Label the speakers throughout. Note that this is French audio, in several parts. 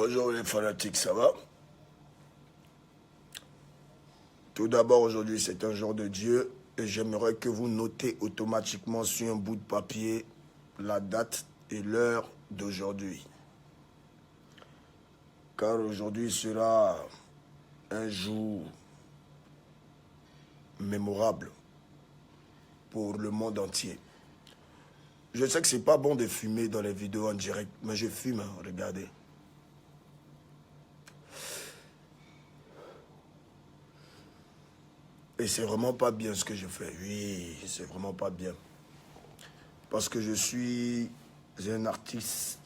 Speaker 1: Bonjour les fanatiques, ça va? Tout d'abord, aujourd'hui, c'est un jour de Dieu et j'aimerais que vous notez automatiquement sur un bout de papier la date et l'heure d'aujourd'hui. Car aujourd'hui sera un jour mémorable pour le monde entier. Je sais que c'est pas bon de fumer dans les vidéos en direct, mais je fume, hein, regardez. Et c'est vraiment pas bien ce que je fais. Oui, c'est vraiment pas bien. Parce que je suis un artiste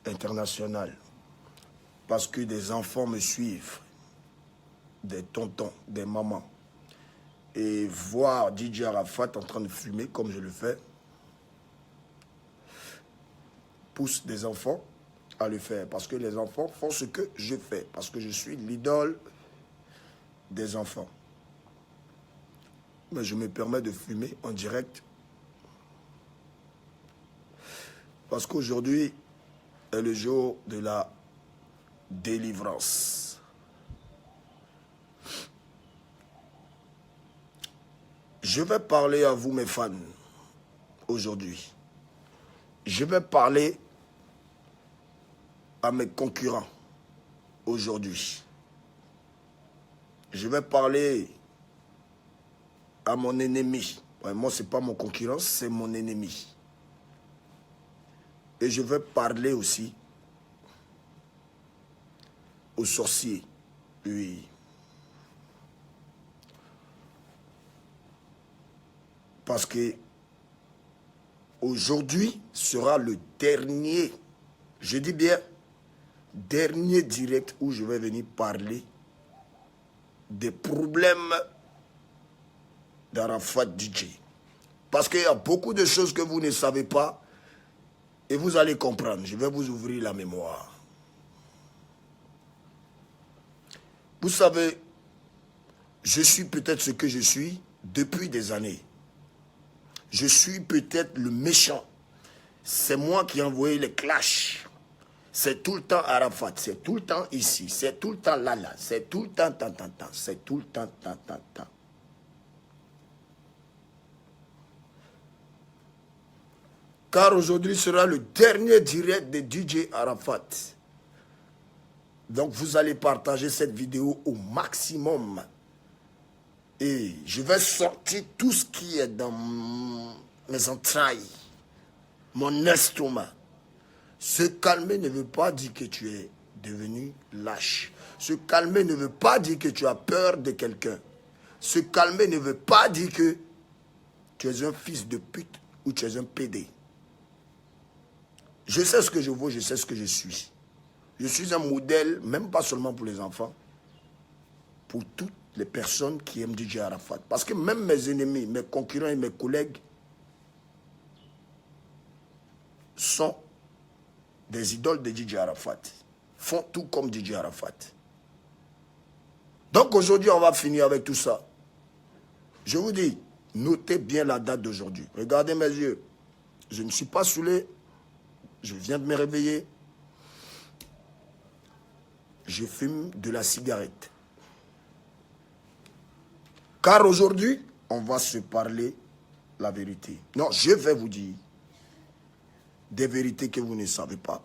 Speaker 1: international. Parce que des enfants me suivent. Des tontons, des mamans. Et voir DJ Arafat en train de fumer comme je le fais, pousse des enfants à le faire. Parce que les enfants font ce que je fais. Parce que je suis l'idole des enfants. Mais je me permets de fumer en direct. Parce qu'aujourd'hui est le jour de la délivrance. Je vais parler à vous, mes fans, aujourd'hui. Je vais parler à mes concurrents, aujourd'hui. Je vais parler à mon ennemi. Ouais, moi, ce n'est pas mon concurrent, c'est mon ennemi. Et je vais parler aussi aux sorciers. Oui. Parce que aujourd'hui sera le dernier, je dis bien, dernier direct où je vais venir parler des problèmes d'Arafat DJ. Parce qu'il y a beaucoup de choses que vous ne savez pas et vous allez comprendre. Je vais vous ouvrir la mémoire. Vous savez, je suis peut-être ce que je suis depuis des années. Je suis peut-être le méchant. C'est moi qui ai envoyé les clashs. C'est tout le temps Arafat, c'est tout le temps ici, c'est tout le temps là, c'est tout le temps, c'est tout le temps, Car aujourd'hui sera le dernier direct de DJ Arafat. Donc vous allez partager cette vidéo au maximum. Et je vais sortir tout ce qui est dans mes entrailles, mon estomac. Se calmer ne veut pas dire que tu es devenu lâche. Se calmer ne veut pas dire que tu as peur de quelqu'un. Se calmer ne veut pas dire que tu es un fils de pute ou tu es un PD. Je sais ce que je vaux, je sais ce que je suis. Je suis un modèle, même pas seulement pour les enfants, pour toutes les personnes qui aiment DJ Arafat. Parce que même mes ennemis, mes concurrents et mes collègues sont des idoles de DJ Arafat. Font tout comme DJ Arafat. Donc aujourd'hui, on va finir avec tout ça. Je vous dis, notez bien la date d'aujourd'hui. Regardez mes yeux. Je ne suis pas saoulé. Je viens de me réveiller. Je fume de la cigarette. Car aujourd'hui, on va se parler la vérité. Non, je vais vous dire des vérités que vous ne savez pas.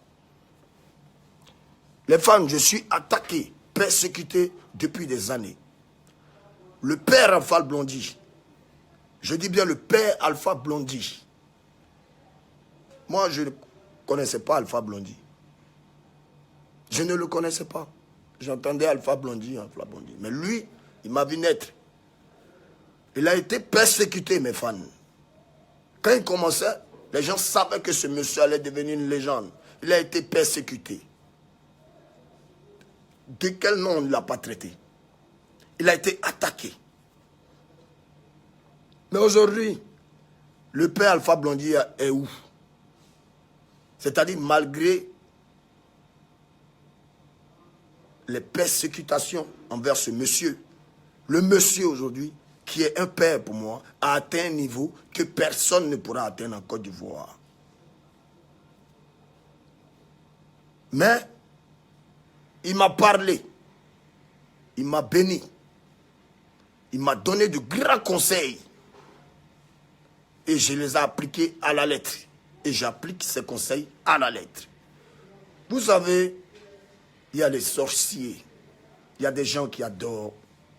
Speaker 1: Les fans, je suis attaqué, persécuté depuis des années. Le père Alpha Blondy, je dis bien le père Alpha Blondy. Moi, je ne connaissais pas Alpha Blondy. Je ne le connaissais pas. J'entendais Alpha Blondy. Mais lui, il m'a vu naître. Il a été persécuté, mes fans. Quand il commençait, les gens savaient que ce monsieur allait devenir une légende. Il a été persécuté. De quel nom on ne l'a pas traité? Il a été attaqué. Mais aujourd'hui, le père Alpha Blondy est où? C'est-à-dire malgré les persécutations envers ce monsieur, le monsieur aujourd'hui, qui est un père pour moi, a atteint un niveau que personne ne pourra atteindre en Côte d'Ivoire. Mais Il m'a parlé. Il m'a béni. Il m'a donné de grands conseils. Et je les ai appliqués à la lettre. Et j'applique ces conseils à la lettre. Vous savez, il y a les sorciers. Il y a des gens qui adorent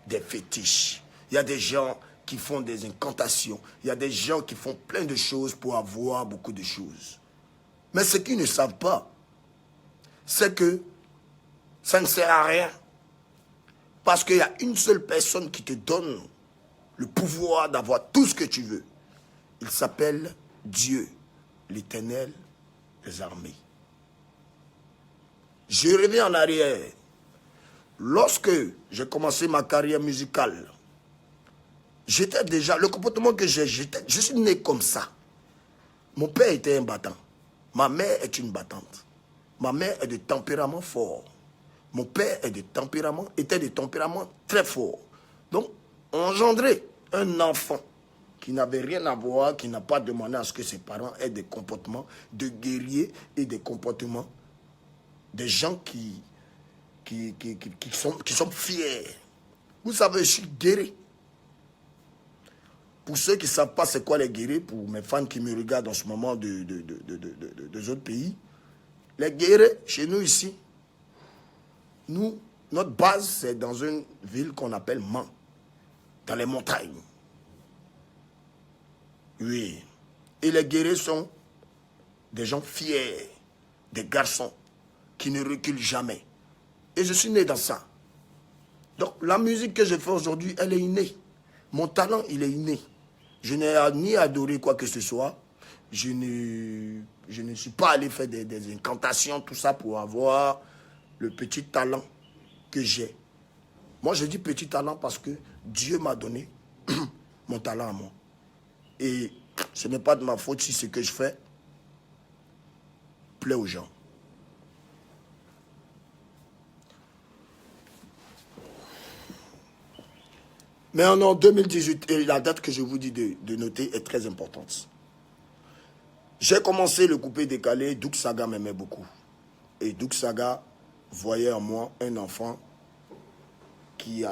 Speaker 1: des fétiches. Il y a des gens qui font des incantations. Il y a des gens qui font plein de choses pour avoir beaucoup de choses. Mais ce qu'ils ne savent pas, c'est que ça ne sert à rien. Parce qu'il y a une seule personne qui te donne le pouvoir d'avoir tout ce que tu veux. Il s'appelle Dieu, l'Éternel des armées. Je reviens en arrière. Lorsque j'ai commencé ma carrière musicale, j'étais déjà, le comportement que j'ai, je suis né comme ça. Mon père était un battant. Ma mère est une battante. Ma mère est de tempérament fort. Mon père était de tempérament très fort. Donc, engendrer un enfant qui n'avait rien à voir, qui n'a pas demandé à ce que ses parents aient des comportements de guerriers et des comportements des gens qui sont fiers. Vous savez, je suis guéri. Pour ceux qui ne savent pas c'est quoi les guéris, pour mes fans qui me regardent en ce moment des autres pays, les guéris, chez nous ici, notre base, c'est dans une ville qu'on appelle Mans, dans les montagnes. Oui. Et les guéris sont des gens fiers, des garçons qui ne reculent jamais. Et je suis né dans ça. Donc, la musique que je fais aujourd'hui, elle est innée. Mon talent, il est inné. Je n'ai ni adoré quoi que ce soit. Je ne suis pas allé faire des incantations, tout ça, pour avoir le petit talent que j'ai. Moi, je dis petit talent parce que Dieu m'a donné mon talent à moi. Et ce n'est pas de ma faute si ce que je fais plaît aux gens. Mais en 2018, et la date que je vous dis de noter est très importante. J'ai commencé le coupé décalé, Douk Saga m'aimait beaucoup. Et Douk Saga voyait en moi un enfant qui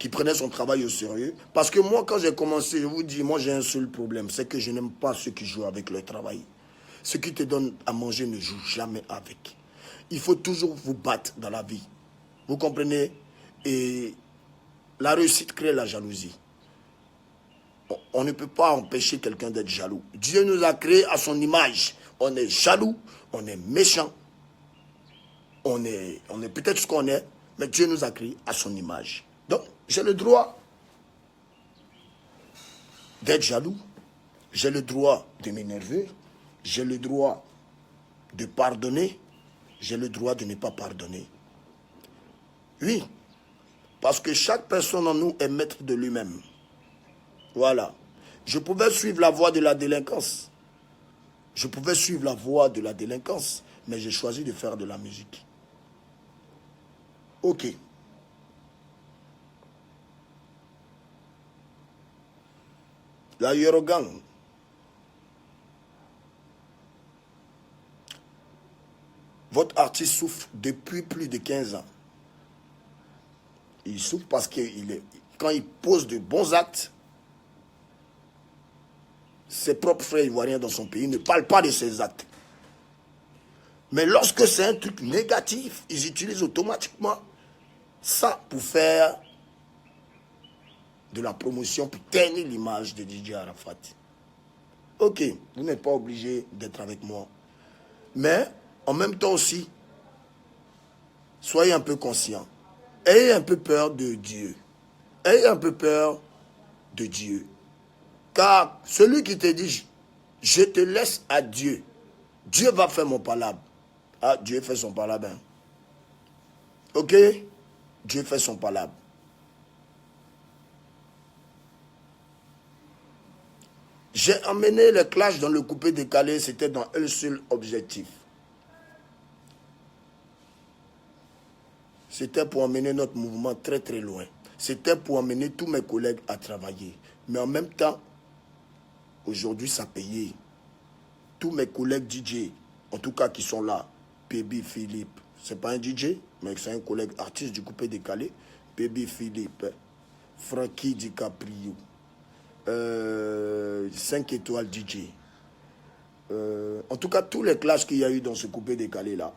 Speaker 1: prenait son travail au sérieux. Parce que moi, quand j'ai commencé, je vous dis, moi j'ai un seul problème, c'est que je n'aime pas ceux qui jouent avec leur travail. Ceux qui te donnent à manger ne jouent jamais avec. Il faut toujours vous battre dans la vie. Vous comprenez? Et la réussite crée la jalousie. On ne peut pas empêcher quelqu'un d'être jaloux. Dieu nous a créés à son image. On est jaloux, on est méchant. On est peut-être ce qu'on est, mais Dieu nous a créés à son image. Donc, j'ai le droit d'être jaloux. J'ai le droit de m'énerver. J'ai le droit de pardonner. J'ai le droit de ne pas pardonner. Oui. Parce que chaque personne en nous est maître de lui-même. Voilà. Je pouvais suivre la voie de la délinquance. Je pouvais suivre la voie de la délinquance. Mais j'ai choisi de faire de la musique. Ok. La Yorogang. Votre artiste souffre depuis plus de 15 ans. Il souffre parce que quand il pose de bons actes, ses propres frères ivoiriens dans son pays ne parlent pas de ses actes. Mais lorsque c'est un truc négatif, ils utilisent automatiquement ça pour faire de la promotion, pour ternir l'image de DJ Arafat. Ok, vous n'êtes pas obligé d'être avec moi. Mais en même temps aussi, soyez un peu conscient. Ayez un peu peur de Dieu. Ayez un peu peur de Dieu. Car celui qui te dit, je te laisse à Dieu, Dieu va faire mon palabre. Ah, Dieu fait son palabre. Hein. Ok? Dieu fait son palabre. J'ai emmené le clash dans le coupé décalé, c'était dans un seul objectif. C'était pour emmener notre mouvement très très loin. C'était pour emmener tous mes collègues à travailler. Mais en même temps, aujourd'hui ça payait. Tous mes collègues DJ, en tout cas qui sont là, Pébi, Philippe, c'est pas un DJ? mais c'est un collègue artiste du coupé décalé. Baby Philippe, Frankie DiCaprio, 5 étoiles DJ. En tout cas, tous les clashs qu'il y a eu dans ce coupé décalé là,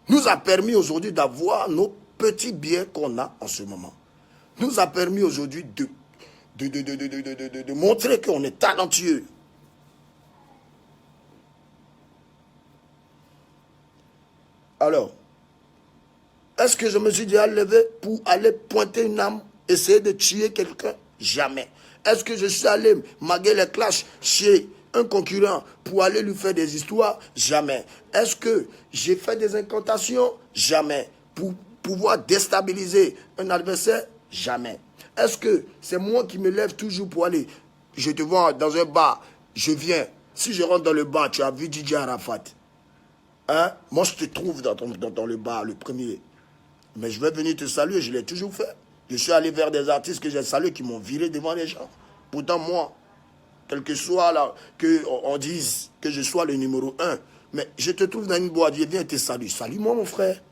Speaker 1: nous a permis aujourd'hui d'avoir nos petits biens qu'on a en ce moment. Nous a permis aujourd'hui de montrer qu'on est talentueux. Alors, est-ce que je me suis déjà levé pour aller pointer une arme, essayer de tuer quelqu'un? Jamais. Est-ce que je suis allé maguer les clashs chez un concurrent pour aller lui faire des histoires? Jamais. Est-ce que j'ai fait des incantations? Jamais. Pour pouvoir déstabiliser un adversaire? Jamais. Est-ce que c'est moi qui me lève toujours pour aller? Je te vois dans un bar, je viens. Si je rentre dans le bar, tu as vu DJ Arafat. Hein? Moi, je te trouve dans le bar, le premier. Mais je vais venir te saluer, je l'ai toujours fait. Je suis allé vers des artistes que j'ai salués qui m'ont viré devant les gens. Pourtant, moi, quel que soit là, qu'on dise que je sois le numéro 1, mais je te trouve dans une boîte, je viens te saluer. Salue-moi, mon frère.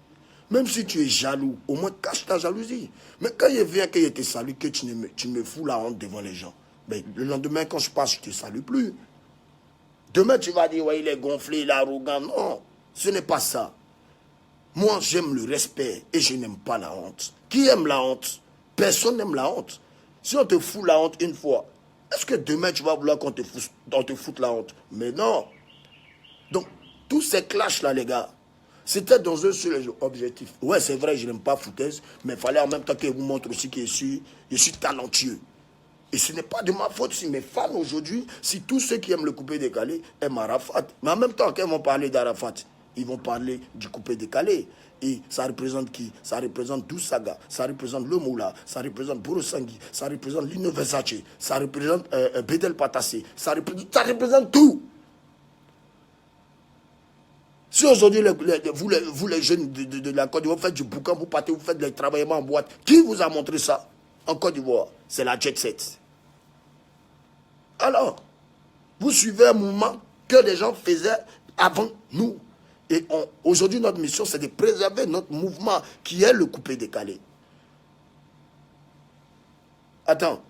Speaker 1: Même si tu es jaloux, au moins cache ta jalousie. Mais quand il vient que je te salue, que tu me fous la honte devant les gens, ben, le lendemain, quand je passe, je ne te salue plus. Demain, tu vas dire, ouais, il est gonflé, il est arrogant. Non, ce n'est pas ça. Moi, j'aime le respect et je n'aime pas la honte. Qui aime la honte? Personne n'aime la honte. Si on te fout la honte une fois, est-ce que demain, tu vas vouloir qu'on te foute la honte? Mais non. Donc, tous ces clashs-là, les gars, c'était dans un seul objectif. Ouais, c'est vrai, je n'aime pas foutaise, mais il fallait en même temps que je vous montre aussi que je suis talentueux. Et ce n'est pas de ma faute si mes fans aujourd'hui, si tous ceux qui aiment le coupé décalé aiment Arafat. Mais en même temps, quand ils vont parler d'Arafat, ils vont parler du coupé décalé. Et ça représente qui? Ça représente Dousaga, ça représente le Moula, ça représente Borosangui, ça représente Lino Versace, ça représente Bedel Patassé, ça représente tout. Si aujourd'hui, vous les jeunes de la Côte d'Ivoire, vous faites du boucan, vous partez, vous faites des travaillements en boîte, qui vous a montré ça en Côte d'Ivoire? C'est la jet set. Alors, vous suivez un mouvement que les gens faisaient avant nous. Et aujourd'hui, notre mission, c'est de préserver notre mouvement qui est le coupé décalé. Attends.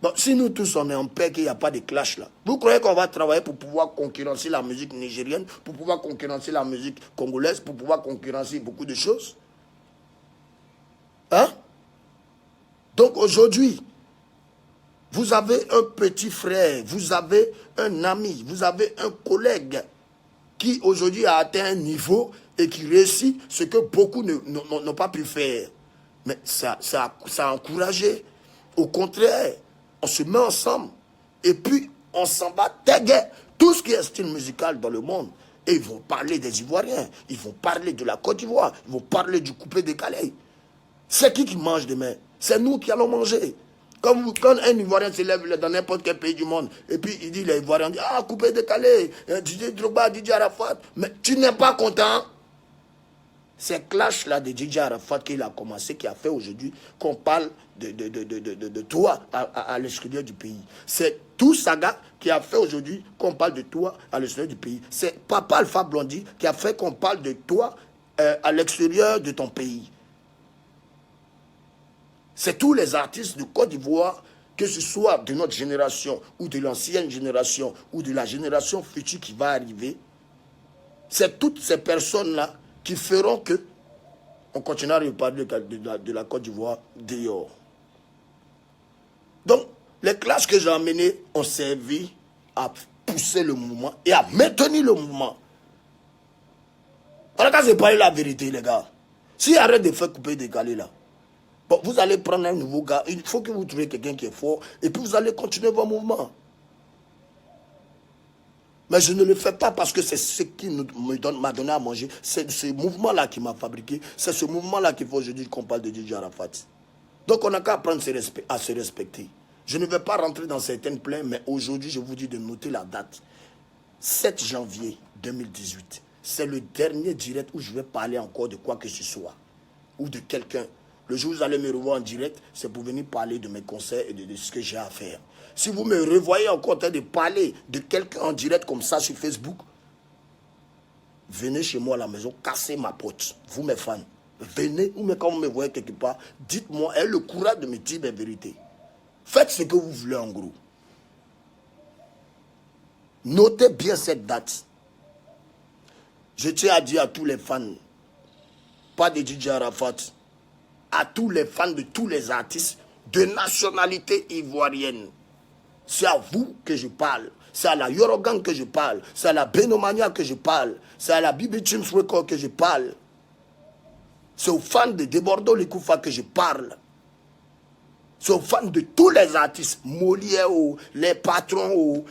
Speaker 1: Bon, si nous tous on est en paix, qu'il n'y a pas de clash là, vous croyez qu'on va travailler pour pouvoir concurrencer la musique nigérienne, pour pouvoir concurrencer la musique congolaise, pour pouvoir concurrencer beaucoup de choses? Hein? Donc aujourd'hui, vous avez un petit frère, vous avez un ami, vous avez un collègue qui aujourd'hui a atteint un niveau et qui réussit ce que beaucoup n'ont pas pu faire. Mais ça a encouragé. Au contraire, on se met ensemble et puis on s'en bat dégueu. Tout ce qui est style musical dans le monde. Et ils vont parler des Ivoiriens, ils vont parler de la Côte d'Ivoire, ils vont parler du coupé décalé. C'est qui mange demain? C'est nous qui allons manger. Quand un Ivoirien se lève dans n'importe quel pays du monde, et puis il dit, les Ivoiriens disent, ah, coupé décalé, DJ Drogba, DJ Arafat, mais tu n'es pas content? C'est clash-là de DJ Arafat qu'il a commencé, qui a fait aujourd'hui qu'on parle de toi à l'extérieur du pays. C'est tout Saga qui a fait aujourd'hui qu'on parle de toi à l'extérieur du pays. C'est Papa Alpha Blondy qui a fait qu'on parle de toi à l'extérieur de ton pays. C'est tous les artistes de Côte d'Ivoire, que ce soit de notre génération ou de l'ancienne génération ou de la génération future qui va arriver. C'est toutes ces personnes-là qui feront que on continuera à parler de la Côte d'Ivoire dehors. Donc, les classes que j'ai amenées ont servi à pousser le mouvement et à maintenir le mouvement. En tout cas, c'est pas la vérité, les gars. Si arrête de faire couper décaler là, bon, vous allez prendre un nouveau gars, il faut que vous trouviez quelqu'un qui est fort, et puis vous allez continuer vos mouvements. Mais je ne le fais pas parce que c'est ce qui m'a donné à manger. C'est ce mouvement-là qui m'a fabriqué. C'est ce mouvement-là qu'il faut aujourd'hui qu'on parle de DJ Arafat. Donc on n'a qu'à apprendre à se respecter. Je ne vais pas rentrer dans certaines plaintes, mais aujourd'hui, je vous dis de noter la date. 7 janvier 2018. C'est le dernier direct où je vais parler encore de quoi que ce soit. Ou de quelqu'un. Le jour où vous allez me revoir en direct, c'est pour venir parler de mes conseils et de ce que j'ai à faire. Si vous me revoyez encore en train de parler de quelqu'un en direct comme ça sur Facebook, venez chez moi à la maison, cassez ma porte, vous mes fans. venez, ou même quand vous me voyez quelque part, dites-moi, ayez le courage de me dire la vérité. Faites ce que vous voulez en gros. Notez bien cette date. Je tiens à dire à tous les fans, pas de DJ Arafat, à tous les fans de tous les artistes de nationalité ivoirienne. C'est à vous que je parle. C'est à la Yorogang que je parle. C'est à la Benomania que je parle. C'est à la BB Chimps Record que je parle. C'est aux fans de Debordo Likoufa que je parle. C'est aux fans de tous les artistes. Molière, les patrons,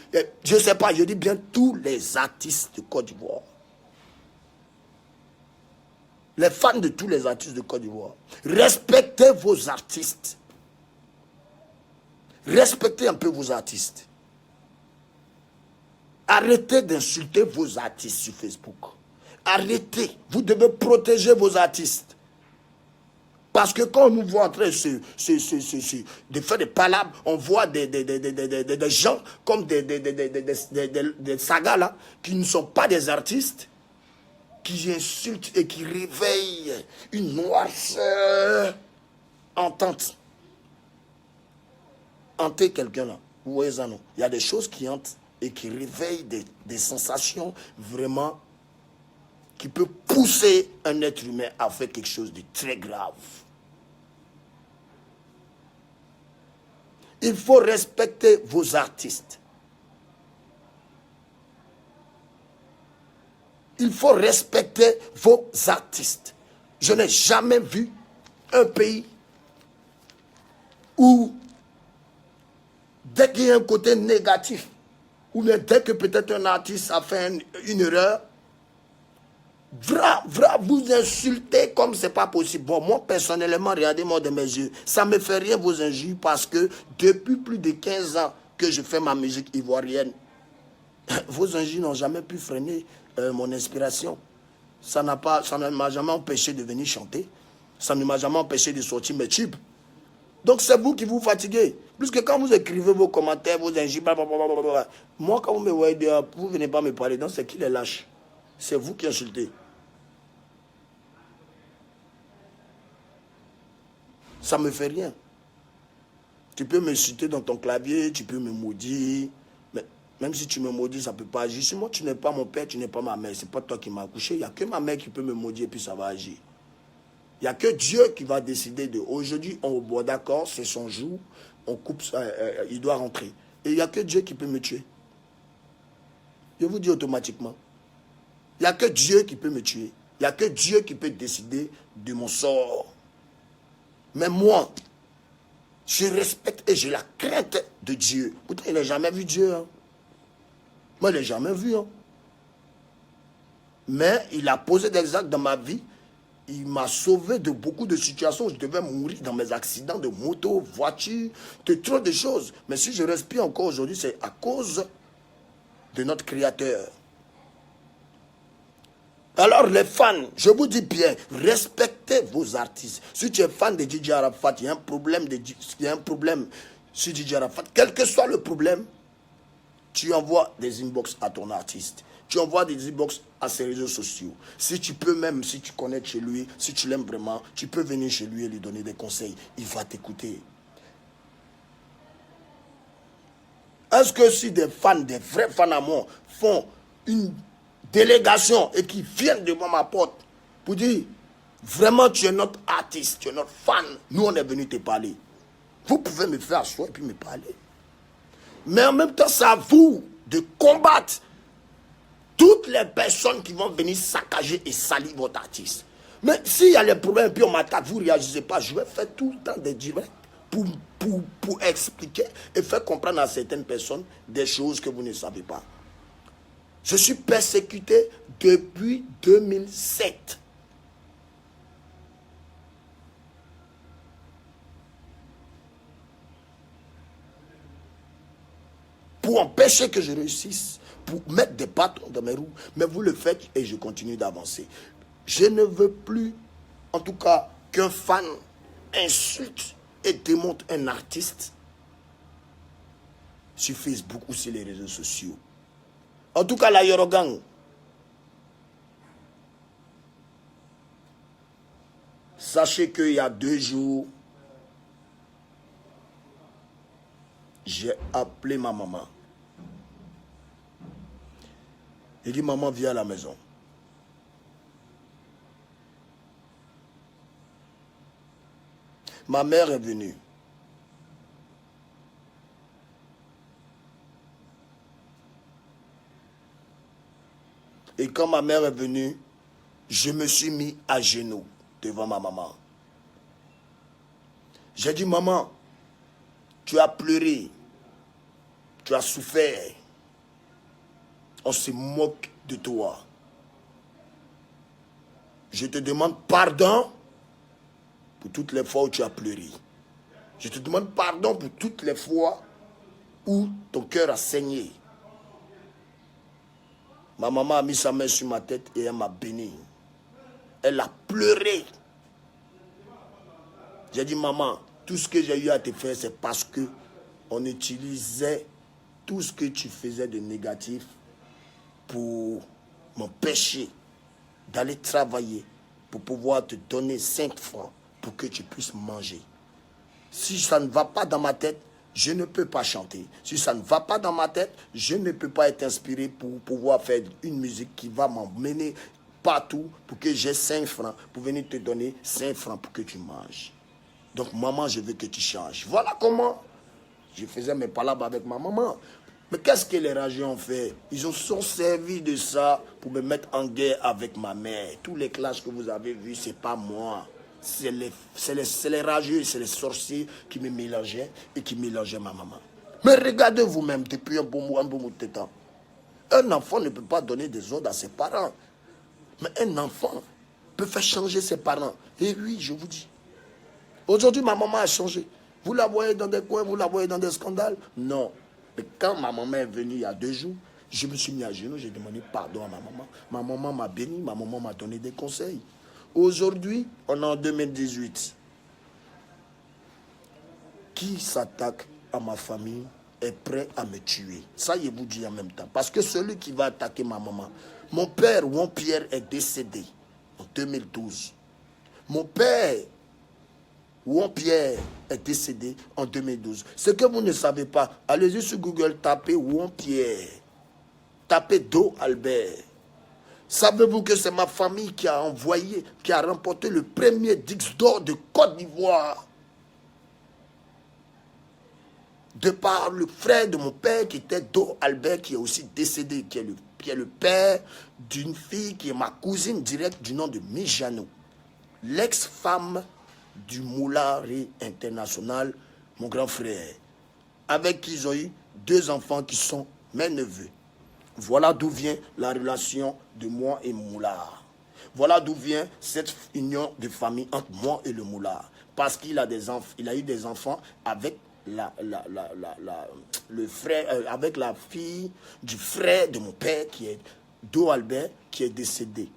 Speaker 1: je ne sais pas, je dis bien tous les artistes de Côte d'Ivoire. Les fans de tous les artistes de Côte d'Ivoire. Respectez vos artistes. Respectez un peu vos artistes. Arrêtez d'insulter vos artistes sur Facebook. Arrêtez. Vous devez protéger vos artistes. Parce que quand on nous voit en train de faire des palabres, on voit des gens comme des sagas là, qui ne sont pas des artistes, qui insultent et qui réveillent une noirceur entente. Hanter quelqu'un là, vous voyez ça non? Il y a des choses qui hantent et qui réveillent des sensations vraiment qui peut pousser un être humain à faire quelque chose de très grave. Il faut respecter vos artistes. Il faut respecter vos artistes. Je n'ai jamais vu un pays où, dès qu'il y a un côté négatif, ou bien dès que peut-être un artiste a fait une erreur, vous insultez comme c'est pas possible. Bon, moi, personnellement, regardez-moi de mes yeux. Ça me fait rien vos injures parce que depuis plus de 15 ans que je fais ma musique ivoirienne, vos injures n'ont jamais pu freiner mon inspiration. Ça ne m'a jamais empêché de venir chanter. Ça ne m'a jamais empêché de sortir mes tubes. Donc c'est vous qui vous fatiguez. Plus que quand vous écrivez vos commentaires, vos injures, blablabla. Moi, quand vous me voyez dehors, vous ne venez pas me parler. Donc c'est qui les lâche? C'est vous qui insultez. Ça ne me fait rien. Tu peux me citer dans ton clavier, tu peux me maudire. Mais même si tu me maudis, ça ne peut pas agir. Si moi, tu n'es pas mon père, tu n'es pas ma mère. Ce n'est pas toi qui m'as accouché. Il n'y a que ma mère qui peut me maudire et puis ça va agir. Il n'y a que Dieu qui va décider de... Aujourd'hui, on boit d'accord, c'est son jour. On coupe, il doit rentrer. Et il n'y a que Dieu qui peut me tuer. Je vous dis automatiquement. Il n'y a que Dieu qui peut me tuer. Il n'y a que Dieu qui peut décider de mon sort. Mais moi, je respecte et j'ai la crainte de Dieu. Pourtant, il n'a jamais vu Dieu. Hein. Moi, il n'a jamais vu. Hein. Mais il a posé des actes dans ma vie. Il m'a sauvé de beaucoup de situations où je devais mourir dans mes accidents de moto, voiture, de trop de choses. Mais si je respire encore aujourd'hui, c'est à cause de notre Créateur. Alors les fans, je vous dis bien, respectez vos artistes. Si tu es fan de DJ Arafat, il y a un problème sur DJ Arafat. Quel que soit le problème, tu envoies des inbox à ton artiste. Tu envoies des inbox à ses réseaux sociaux. Si tu peux même, si tu connais chez lui, si tu l'aimes vraiment, tu peux venir chez lui et lui donner des conseils. Il va t'écouter. Est-ce que si des fans, des vrais fans à moi, font une délégation et qui viennent devant ma porte pour dire vraiment tu es notre artiste, tu es notre fan, nous on est venu te parler. Vous pouvez me faire asseoir et puis me parler. Mais en même temps, c'est à vous de combattre toutes les personnes qui vont venir saccager et salir votre artiste. Mais s'il y a les problèmes et puis on m'attaque, vous ne réagissez pas, je vais faire tout le temps des directs pour expliquer et faire comprendre à certaines personnes des choses que vous ne savez pas. Je suis persécuté depuis 2007. Pour empêcher que je réussisse, pour mettre des bâtons dans mes roues. Mais vous le faites et je continue d'avancer. Je ne veux plus, en tout cas, qu'un fan insulte et démonte un artiste sur Facebook ou sur les réseaux sociaux. En tout cas, la Yorogang, Sachez qu'il y a 2 jours, j'ai appelé ma maman. J'ai dit, maman, viens à la maison. Ma mère est venue. Et quand ma mère est venue, je me suis mis à genoux devant ma maman. J'ai dit, maman, tu as pleuré, tu as souffert. On se moque de toi. Je te demande pardon pour toutes les fois où tu as pleuré. Je te demande pardon pour toutes les fois où ton cœur a saigné. Ma maman a mis sa main sur ma tête et elle m'a béni. Elle a pleuré. J'ai dit, maman, tout ce que j'ai eu à te faire, c'est parce que on utilisait tout ce que tu faisais de négatif pour m'empêcher d'aller travailler, pour pouvoir te donner 5 francs pour que tu puisses manger. Si ça ne va pas dans ma tête, je ne peux pas chanter. Si ça ne va pas dans ma tête, je ne peux pas être inspiré pour pouvoir faire une musique qui va m'emmener partout pour que j'ai 5 francs, pour venir te donner 5 francs pour que tu manges. Donc, maman, je veux que tu changes. Voilà comment je faisais mes palabres avec ma maman. Mais qu'est-ce que les rageux ont fait? Ils ont sont servis de ça pour me mettre en guerre avec ma mère. Tous les clashs que vous avez vus, ce n'est pas moi. C'est les rageux, c'est les sorciers qui me mélangeaient et qui mélangeaient ma maman. Mais regardez vous-même depuis un bon bout de temps. Un enfant ne peut pas donner des ordres à ses parents. Mais un enfant peut faire changer ses parents. Et oui, je vous dis. Aujourd'hui, ma maman a changé. Vous la voyez dans des coins, vous la voyez dans des scandales? Non. Mais quand ma maman est venue il y a 2 jours, je me suis mis à genoux, j'ai demandé pardon à ma maman. Ma maman m'a béni, ma maman m'a donné des conseils. Aujourd'hui, on est en 2018. Qui s'attaque à ma famille est prêt à me tuer. Ça, je vous dis en même temps. Parce que celui qui va attaquer ma maman, mon père, Juan Pierre, est décédé en 2012. Mon père, Juan Pierre, est décédé en 2012. Ce que vous ne savez pas, allez-y sur Google, tapez Juan Pierre. Tapez Do Albert. Savez-vous que c'est ma famille qui a envoyé, qui a remporté le premier Disque d'or de Côte d'Ivoire? De par le frère de mon père qui était Do Albert, qui est aussi décédé, qui est le père d'une fille qui est ma cousine directe du nom de Mijano. L'ex-femme du Moulari International, mon grand frère, avec qui ils ont eu 2 enfants qui sont mes neveux. Voilà d'où vient la relation de moi et Moulard. Voilà d'où vient cette union de famille entre moi et le Moulard. Parce qu'il a eu des enfants avec le frère, avec la fille du frère de mon père qui est Do Albert, qui est décédé.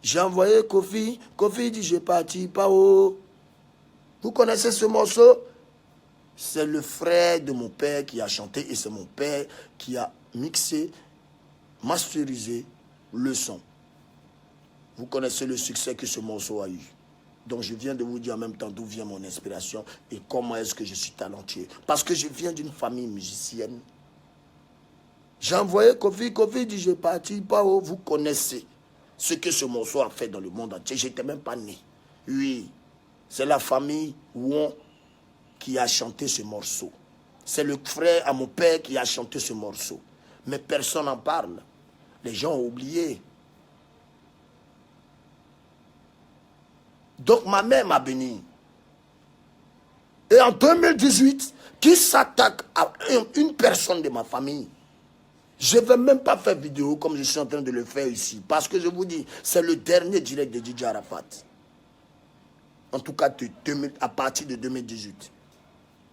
Speaker 1: J'ai envoyé Kofi. Kofi dit, j'ai parti, pas haut. Vous connaissez ce morceau? C'est le frère de mon père qui a chanté et c'est mon père qui a mixé, masterisé le son. Vous connaissez le succès que ce morceau a eu. Donc je viens de vous dire en même temps d'où vient mon inspiration et comment est-ce que je suis talentueux. Parce que je viens d'une famille musicienne. J'ai envoyé Kofi. Kofi dit, j'ai parti, pas haut. Vous connaissez ce que ce morceau a fait dans le monde entier. Je n'étais même pas né. Oui, c'est la famille Won qui a chanté ce morceau. C'est le frère à mon père qui a chanté ce morceau. Mais personne n'en parle. Les gens ont oublié. Donc ma mère m'a béni. Et en 2018, qui s'attaque à une personne de ma famille? Je ne vais même pas faire vidéo comme je suis en train de le faire ici. Parce que je vous dis, c'est le dernier direct de DJ Arafat. En tout cas, à partir de 2018.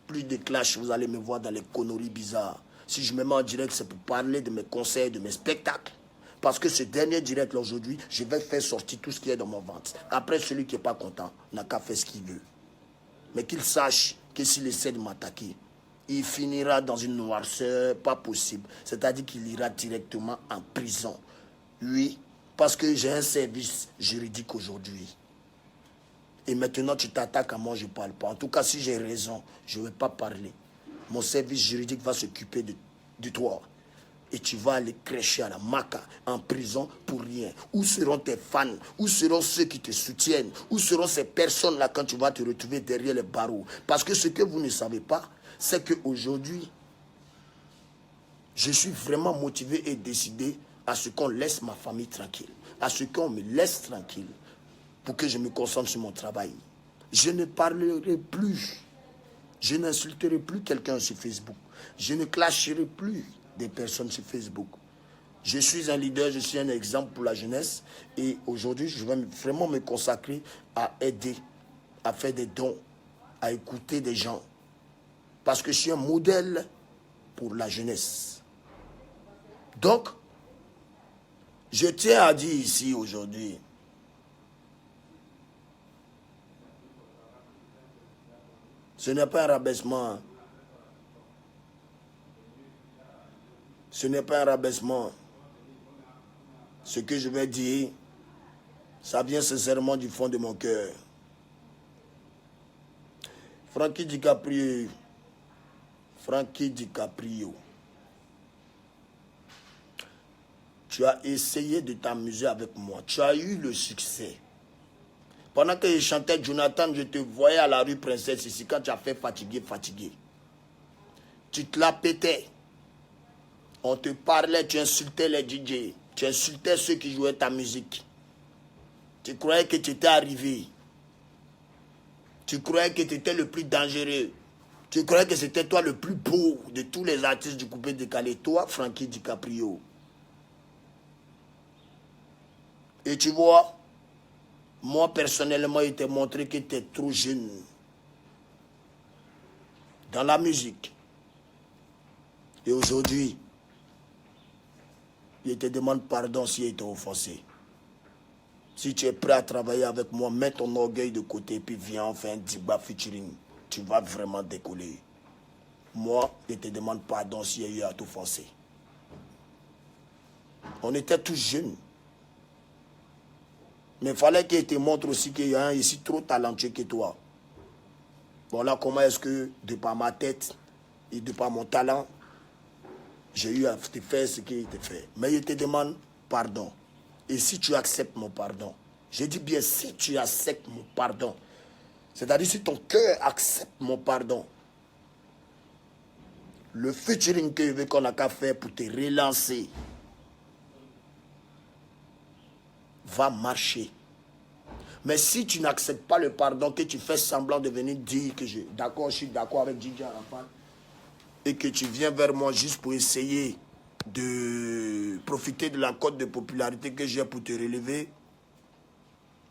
Speaker 1: Plus de clash, vous allez me voir dans les conneries bizarres. Si je me mets en direct, c'est pour parler de mes concerts, de mes spectacles. Parce que ce dernier direct, aujourd'hui, je vais faire sortir tout ce qui est dans mon ventre. Après, celui qui n'est pas content n'a qu'à faire ce qu'il veut. Mais qu'il sache que s'il essaie de m'attaquer, il finira dans une noirceur pas possible. C'est-à-dire qu'il ira directement en prison. Oui, parce que j'ai un service juridique aujourd'hui. Et maintenant, tu t'attaques à moi, je ne parle pas. En tout cas, si j'ai raison, je ne vais pas parler. Mon service juridique va s'occuper de toi. Et tu vas aller crècher à la maca, en prison pour rien. Où seront tes fans? Où seront ceux qui te soutiennent? Où seront ces personnes-là quand tu vas te retrouver derrière les barreaux? Parce que ce que vous ne savez pas, c'est qu'aujourd'hui, je suis vraiment motivé et décidé à ce qu'on laisse ma famille tranquille. À ce qu'on me laisse tranquille pour que je me concentre sur mon travail. Je ne parlerai plus. Je n'insulterai plus quelqu'un sur Facebook. Je ne clasherai plus des personnes sur Facebook. Je suis un leader, je suis un exemple pour la jeunesse. Et aujourd'hui, je vais vraiment me consacrer à aider, à faire des dons, à écouter des gens. Parce que je suis un modèle pour la jeunesse. Donc, je tiens à dire ici aujourd'hui, ce n'est pas un rabaissement. Ce n'est pas un rabaissement. Ce que je vais dire, ça vient sincèrement du fond de mon cœur. Frankie DiCaprio, tu as essayé de t'amuser avec moi. Tu as eu le succès. Pendant que je chantais Jonathan, je te voyais à la rue Princesse ici, quand tu as fait fatigué. Tu te la pétais. On te parlait, tu insultais les DJ. Tu insultais ceux qui jouaient ta musique. Tu croyais que tu étais arrivé. Tu croyais que tu étais le plus dangereux. Tu croyais que c'était toi le plus beau de tous les artistes du coupé décalé. Toi, Frankie DiCaprio. Et tu vois, moi personnellement, il t'a montré que tu es trop jeune dans la musique. Et aujourd'hui, je te demande pardon si il t'a offensé. Si tu es prêt à travailler avec moi, mets ton orgueil de côté et puis viens, on fait un débat featuring. Tu vas vraiment décoller. Moi, je te demande pardon si il y a eu à t'offenser. On était tous jeunes. Mais il fallait qu'il te montre aussi qu'il y a un ici trop talentueux que toi. Voilà comment est-ce que, de par ma tête et de par mon talent, j'ai eu à te faire ce qu'il te fait. Mais je te demande pardon. Et si tu acceptes mon pardon, je dis bien si tu acceptes mon pardon, c'est-à-dire si ton cœur accepte mon pardon, le featuring que je veux qu'on a qu'à faire pour te relancer va marcher. Mais si tu n'acceptes pas le pardon, que tu fais semblant de venir dire que je suis d'accord avec DJ Arafat, et que tu viens vers moi juste pour essayer de profiter de la cote de popularité que j'ai pour te relever,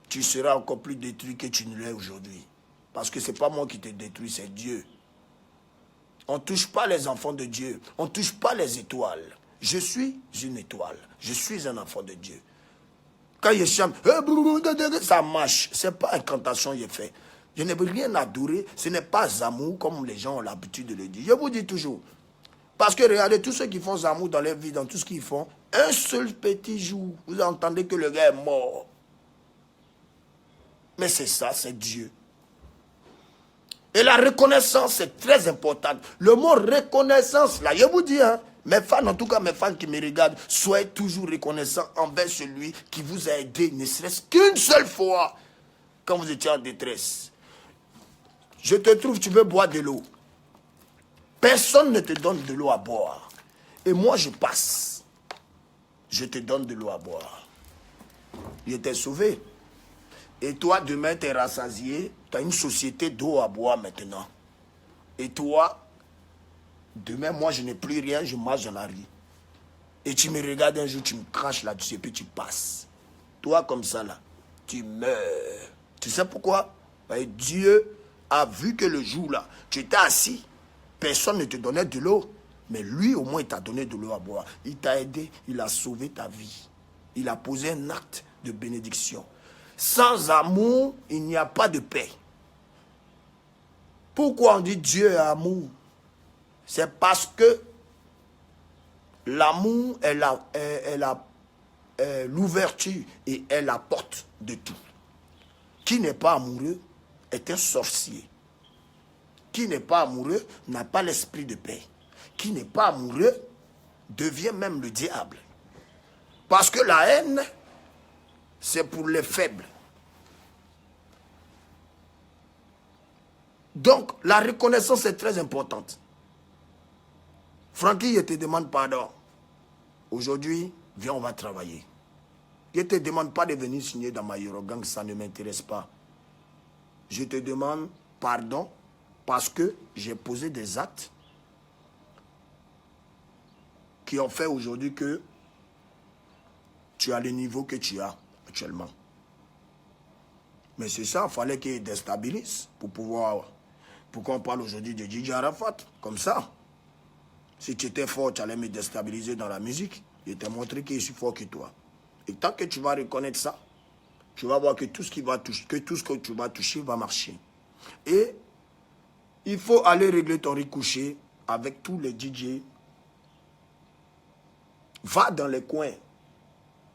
Speaker 1: tu seras encore plus détruit que tu ne l'es aujourd'hui. Parce que ce n'est pas moi qui te détruis, c'est Dieu. On ne touche pas les enfants de Dieu. On ne touche pas les étoiles. Je suis une étoile. Je suis un enfant de Dieu. Quand il chante, ça marche. Ce n'est pas incantation qu'il fait. Je n'ai rien adoré. Ce n'est pas amour comme les gens ont l'habitude de le dire. Je vous dis toujours. Parce que regardez, tous ceux qui font amour dans leur vie, dans tout ce qu'ils font, un seul petit jour, vous entendez que le gars est mort. Mais c'est ça, c'est Dieu. Et la reconnaissance, c'est très important. Le mot reconnaissance, là, je vous dis, hein, mes fans, en tout cas mes fans qui me regardent, soyez toujours reconnaissants envers celui qui vous a aidé, ne serait-ce qu'une seule fois, quand vous étiez en détresse. Je te trouve, tu veux boire de l'eau. Personne ne te donne de l'eau à boire. Et moi, je passe. Je te donne de l'eau à boire. Je t'ai sauvé. Et toi, demain, tu es rassasié. Tu as une société d'eau à boire maintenant. Et toi, demain, moi, je n'ai plus rien, je marche dans la rue. Et tu me regardes un jour, tu me craches là-dessus et puis tu passes. Toi, comme ça, là, tu meurs. Tu sais pourquoi? Et Dieu a vu que le jour, là, tu étais assis. Personne ne te donnait de l'eau. Mais lui, au moins, il t'a donné de l'eau à boire. Il t'a aidé, il a sauvé ta vie. Il a posé un acte de bénédiction. Sans amour, il n'y a pas de paix. Pourquoi on dit Dieu est amour? C'est parce que l'amour est l'ouverture et est la porte de tout. Qui n'est pas amoureux est un sorcier. Qui n'est pas amoureux n'a pas l'esprit de paix. Qui n'est pas amoureux devient même le diable. Parce que la haine, c'est pour les faibles. Donc, la reconnaissance est très importante. Francky, je te demande pardon. Aujourd'hui, viens, on va travailler. Je ne te demande pas de venir signer dans ma Eurogang, ça ne m'intéresse pas. Je te demande pardon parce que j'ai posé des actes qui ont fait aujourd'hui que tu as le niveau que tu as actuellement. Mais c'est ça, il fallait qu'il déstabilise pour pouvoir... Pourquoi on parle aujourd'hui de Djidji Arafat, comme ça. Si tu étais fort, tu allais me déstabiliser dans la musique. Je t'ai montré que je suis fort que toi. Et tant que tu vas reconnaître ça, tu vas voir que tout ce qui va toucher, que tout ce que tu vas toucher va marcher. Et il faut aller régler ton riz couché avec tous les DJ. Va dans les coins.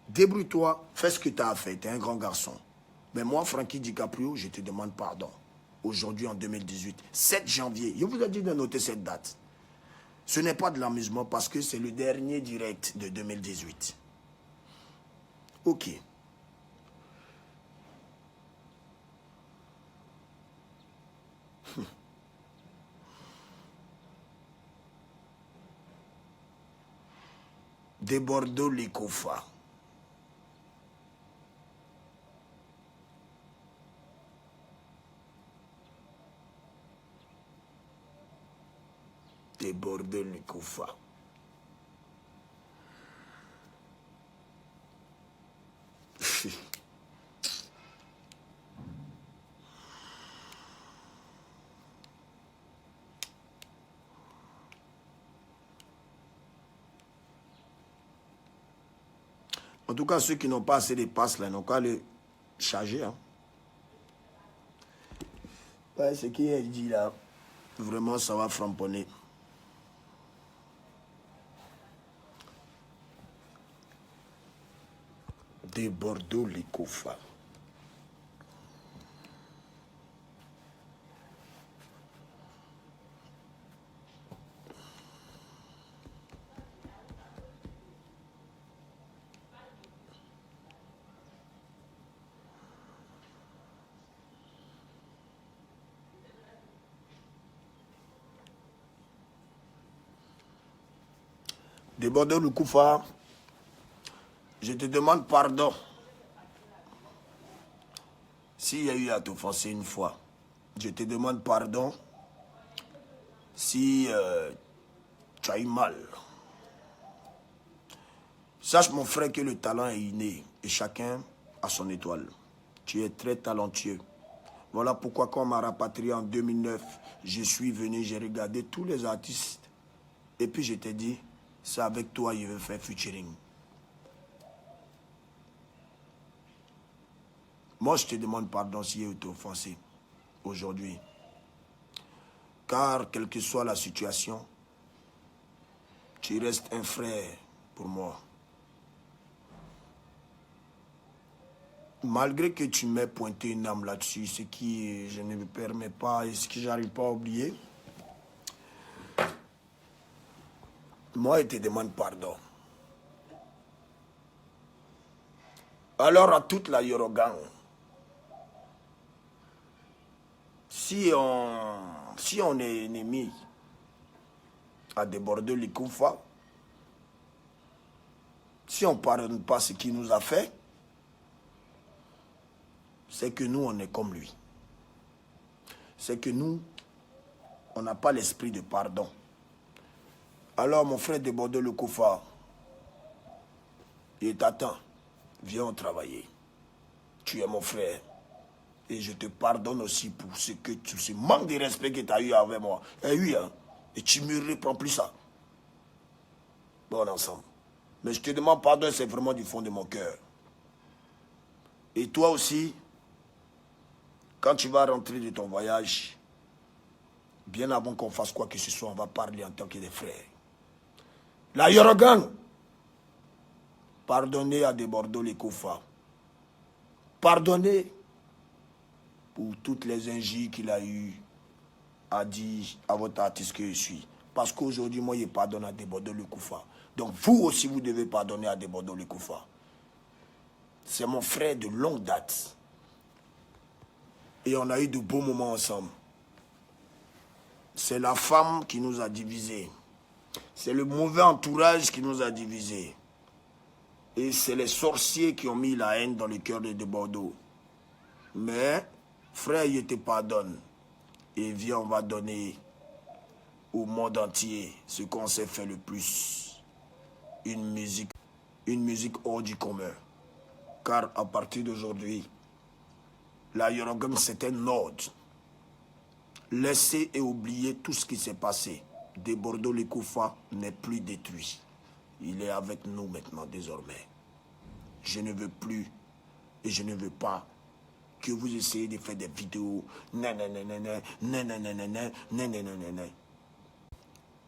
Speaker 1: Débrouille-toi, fais ce que tu as à faire. Tu es un grand garçon. Mais moi, Francky DiCaprio, je te demande pardon. Aujourd'hui, en 2018, 7 janvier. Je vous ai dit de noter cette date. Ce n'est pas de l'amusement parce que c'est le dernier direct de 2018. Ok. De Bordeaux, Likofa. De Bordeaux, Likofa. En tout cas, ceux qui n'ont pas assez de passes, là, n'ont qu'à les charger. Hein. Ouais, ce qui est dit là, vraiment, ça va framponner. De Bordeaux, Likofa. De Bordeaux, Likofa. Je te demande pardon s'il y a eu à t'offenser une fois. Je te demande pardon si tu as eu mal. Sache mon frère que le talent est inné et chacun a son étoile. Tu es très talentueux. Voilà pourquoi quand on m'a rapatrié en 2009, je suis venu, j'ai regardé tous les artistes et puis je t'ai dit, c'est avec toi que je veux faire featuring. Moi, je te demande pardon si j'ai été offensé aujourd'hui. Car, quelle que soit la situation, tu restes un frère pour moi. Malgré que tu m'aies pointé une âme là-dessus, ce qui je ne me permets pas et ce que je n'arrive pas à oublier, moi, je te demande pardon. Alors, à toute la Yorogang, si on est ennemi à déborder Likofa, si on ne pardonne pas ce qu'il nous a fait, c'est que nous, on est comme lui. C'est que nous, on n'a pas l'esprit de pardon. Alors, mon frère de Bordeaux, le Kofa, il t'attend. Viens travailler. Tu es mon frère. Et je te pardonne aussi pour ce manque de respect que tu as eu avec moi. Et oui, hein. Et tu ne me reprends plus ça. Bon, ensemble. Mais je te demande pardon, c'est vraiment du fond de mon cœur. Et toi aussi, quand tu vas rentrer de ton voyage, bien avant qu'on fasse quoi que ce soit, on va parler en tant que des frères. La Yorogang, pardonnez à des Bordeaux les Kofa. Pardonnez pour toutes les injures qu'il a eues à dire à votre artiste que je suis. Parce qu'aujourd'hui, moi, je pardonne à Debordo Le Koufa. Donc, vous aussi, vous devez pardonner à Debordo Le Koufa. C'est mon frère de longue date. Et on a eu de beaux moments ensemble. C'est la femme qui nous a divisés. C'est le mauvais entourage qui nous a divisés. Et c'est les sorciers qui ont mis la haine dans le cœur de Debordo. Mais, frère, je te pardonne. Et viens, on va donner au monde entier ce qu'on sait faire le plus. Une musique hors du commun. Car à partir d'aujourd'hui, la Yorogum, c'est un ordre. Laissez et oubliez tout ce qui s'est passé. Debordo Le Koufa n'est plus détruit. Il est avec nous maintenant, désormais. Je ne veux plus et je ne veux pas que vous essayez de faire des vidéos.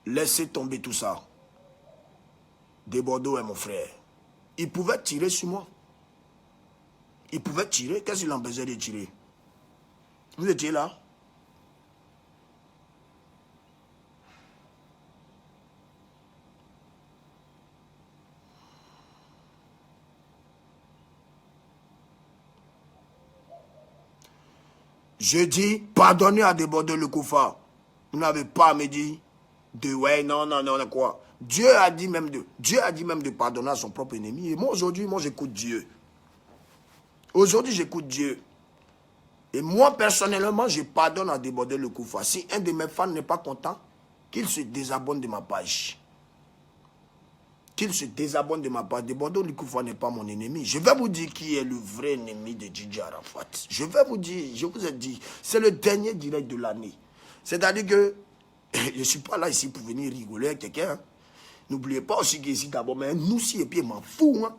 Speaker 1: Laissez tomber tout ça. Debordo est mon frère. Il pouvait tirer sur moi. Il pouvait tirer. Qu'est-ce qu'il empêchait de tirer? Vous étiez là? Je dis, pardonnez à Debordo Le Koufa. Vous n'avez pas à me dire de ouais, non, quoi. Dieu a dit même de pardonner à son propre ennemi. Et moi, aujourd'hui, j'écoute Dieu. Aujourd'hui, j'écoute Dieu. Et moi, personnellement, je pardonne à Debordo Le Koufa. Si un de mes fans n'est pas content, qu'il se désabonne de ma page. Qu'il se désabonne de ma page. Debordo Le Koufa n'est pas mon ennemi. Je vais vous dire qui est le vrai ennemi de Djidji Arafat. Je vais vous dire, je vous ai dit, c'est le dernier direct de l'année. C'est-à-dire que je ne suis pas là ici pour venir rigoler avec quelqu'un. Hein. N'oubliez pas aussi qu'ici d'abord, mais nous si et puis m'en fous. Hein.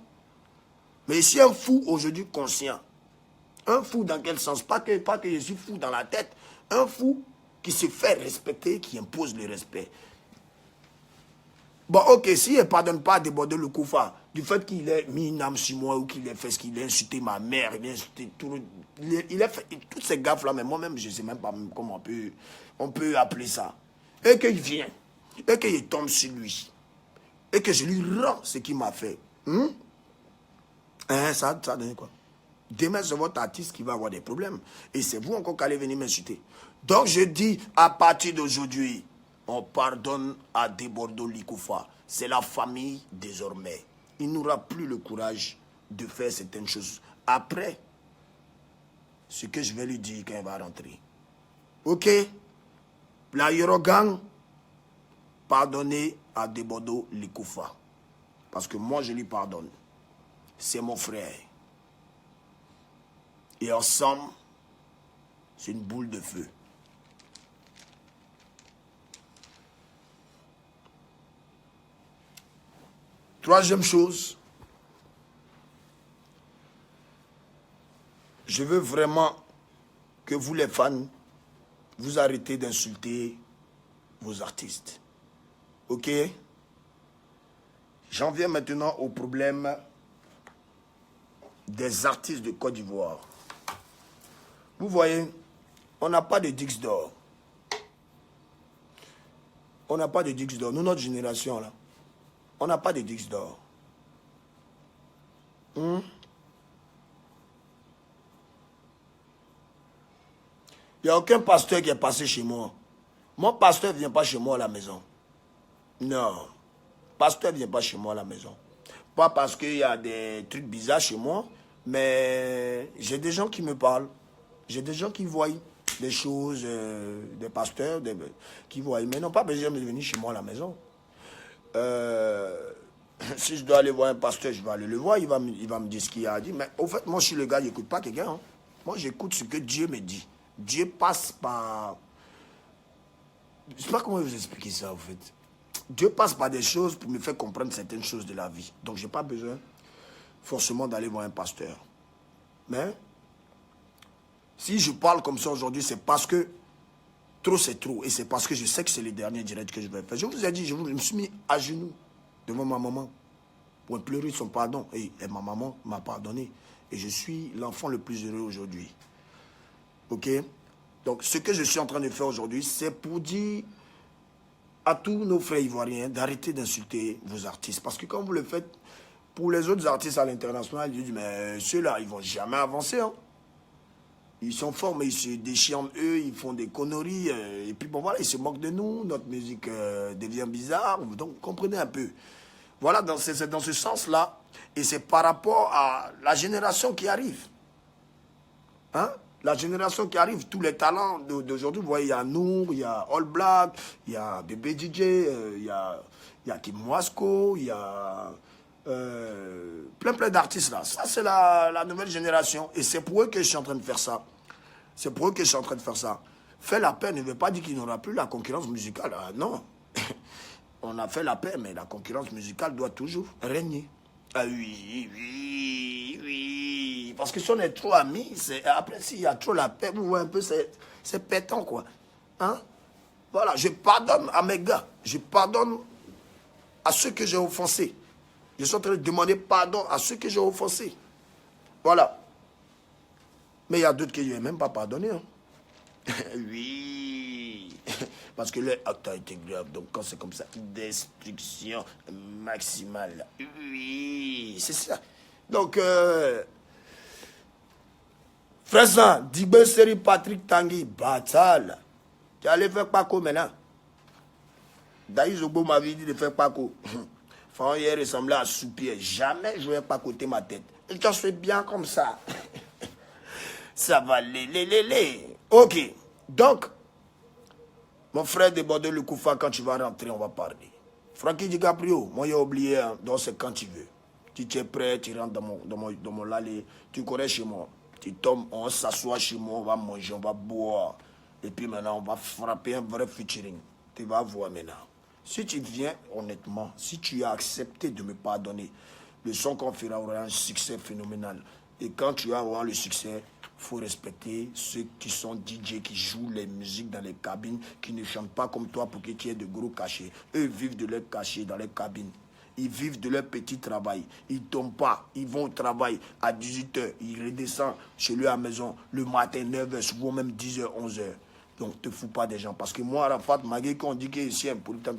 Speaker 1: Mais ici un fou aujourd'hui conscient. Un fou dans quel sens? Pas que je suis fou dans la tête. Un fou qui se fait respecter, qui impose le respect. Bon, ok, si je ne pardonne pas à Debordo Le Koufa, du fait qu'il ait mis une âme sur moi ou qu'il ait fait ce qu'il a insulté ma mère, il a insulté tout, il a fait toutes ces gaffes-là, mais moi-même, je ne sais même pas comment on peut appeler ça. Et qu'il vient, et qu'il tombe sur lui, et que je lui rends ce qu'il m'a fait. Ça donne quoi? Demain, c'est votre artiste qui va avoir des problèmes. Et c'est vous encore qui allez venir m'insulter. Donc, je dis, à partir d'aujourd'hui, on pardonne à Debordo Le Koufa. C'est la famille désormais. Il n'aura plus le courage de faire certaines choses. Après, ce que je vais lui dire quand il va rentrer. Ok? La Yorogang, pardonnez à Debordo Le Koufa. Parce que moi, je lui pardonne. C'est mon frère. Et ensemble, c'est une boule de feu. Troisième chose, je veux vraiment que vous les fans, vous arrêtez d'insulter vos artistes. Ok? J'en viens maintenant au problème des artistes de Côte d'Ivoire. Vous voyez, on n'a pas de Dix d'or. On n'a pas de Dix d'or. Nous, notre génération, là, on n'a pas de Dix d'or. Il n'y a aucun pasteur qui est passé chez moi. Mon pasteur ne vient pas chez moi à la maison. Non. Pasteur ne vient pas chez moi à la maison. Pas parce qu'il y a des trucs bizarres chez moi, mais j'ai des gens qui me parlent. J'ai des gens qui voient des choses, des pasteurs qui voient. Mais n'ont pas besoin de venir chez moi à la maison. Si je dois aller voir un pasteur, je vais aller le voir. Il va me dire ce qu'il a à dire. Mais au fait, moi, je suis le gars, je n'écoute pas quelqu'un. Hein. Moi, j'écoute ce que Dieu me dit. Dieu passe par... Je ne sais pas comment vous expliquer ça, en fait. Dieu passe par des choses pour me faire comprendre certaines choses de la vie. Donc, je n'ai pas besoin forcément d'aller voir un pasteur. Mais, si je parle comme ça aujourd'hui, c'est parce que trop, c'est trop. Et c'est parce que je sais que c'est le dernier direct que je vais faire. Je vous ai dit, je me suis mis à genoux devant ma maman pour pleurer son pardon. Et ma maman m'a pardonné. Et je suis l'enfant le plus heureux aujourd'hui. Ok? Donc, ce que je suis en train de faire aujourd'hui, c'est pour dire à tous nos frères ivoiriens d'arrêter d'insulter vos artistes. Parce que quand vous le faites, pour les autres artistes à l'international, ils disent, mais ceux-là, ils vont jamais avancer. Hein. Ils sont forts, mais ils se déchirent eux, ils font des conneries. Et puis bon, voilà, ils se moquent de nous, notre musique devient bizarre. Donc, comprenez un peu. Voilà, c'est dans ce sens-là. Et c'est par rapport à la génération qui arrive. Hein? La génération qui arrive, tous les talents d'aujourd'hui, vous voyez, il y a Nour, il y a All Black, il y a Bébé DJ, il y a Kim Wasco, il y a plein d'artistes là. Ça, c'est la nouvelle génération. Et c'est pour eux que je suis en train de faire ça. C'est pour eux que je suis en train de faire ça. Faire la paix ne veut pas dire qu'il n'y aura plus la concurrence musicale. Ah, non. On a fait la paix, mais la concurrence musicale doit toujours régner. Ah oui, oui, oui. Parce que si on est trop amis, après s'il y a trop la paix, vous voyez un peu, c'est pétant, quoi. Hein? Voilà, je pardonne à mes gars. Je pardonne à ceux que j'ai offensés. Je suis en train de demander pardon à ceux que j'ai offensés. Voilà. Mais il y a d'autres qui ne vais même pas pardonner. Hein. Oui. Parce que leur acte a été grave. Donc quand c'est comme ça, destruction maximale. Oui, c'est ça. Donc, frère, Dibé Seri Patrick Tanguy, Batal. Tu allais faire Paco maintenant. D'ailleurs, Zobo m'avait dit de faire Paco. Enfin, il ressemblait à Soupier. Jamais je ne vais pas côté ma tête. Et quand je fais bien comme ça, ça va les. Ok. Donc, mon frère de Bordeaux, le Koufa, quand tu vas rentrer, on va parler. Frankie DiCaprio, moi j'ai oublié, hein, donc c'est quand tu veux. Tu es prêt, tu rentres dans mon lallé, tu connais chez moi. Tu tombes, on s'assoit chez moi, on va manger, on va boire. Et puis maintenant, on va frapper un vrai featuring. Tu vas voir maintenant. Si tu viens, honnêtement, si tu as accepté de me pardonner, le son qu'on fera aura un succès phénoménal. Et quand tu vas avoir le succès, il faut respecter ceux qui sont DJ, qui jouent les musiques dans les cabines, qui ne chantent pas comme toi pour que tu aies de gros cachets. Eux vivent de leur cachet dans les cabines. Ils vivent de leur petit travail. Ils ne tombent pas. Ils vont au travail à 18h. Ils redescendent chez lui à la maison le matin, 9h, souvent même 10h, 11h. Donc, ne te fous pas des gens. Parce que moi, Arafat, malgré qu'on dit qu'il est ici, pour le temps,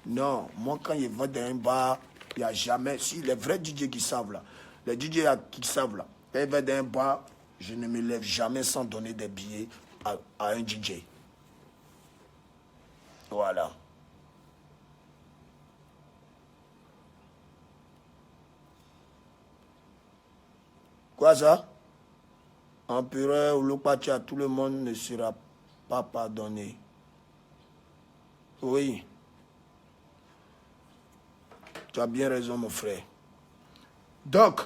Speaker 1: non, moi, quand il va dans un bar, il n'y a jamais... Si, les vrais DJ qui savent là, les DJ qui savent là, quand il va dans un bar, je ne me lève jamais sans donner des billets à un DJ. Voilà. Quoi ça? Empereur ou Lopatia, tout le monde ne sera pas pardonné. Oui. Tu as bien raison, mon frère. Donc,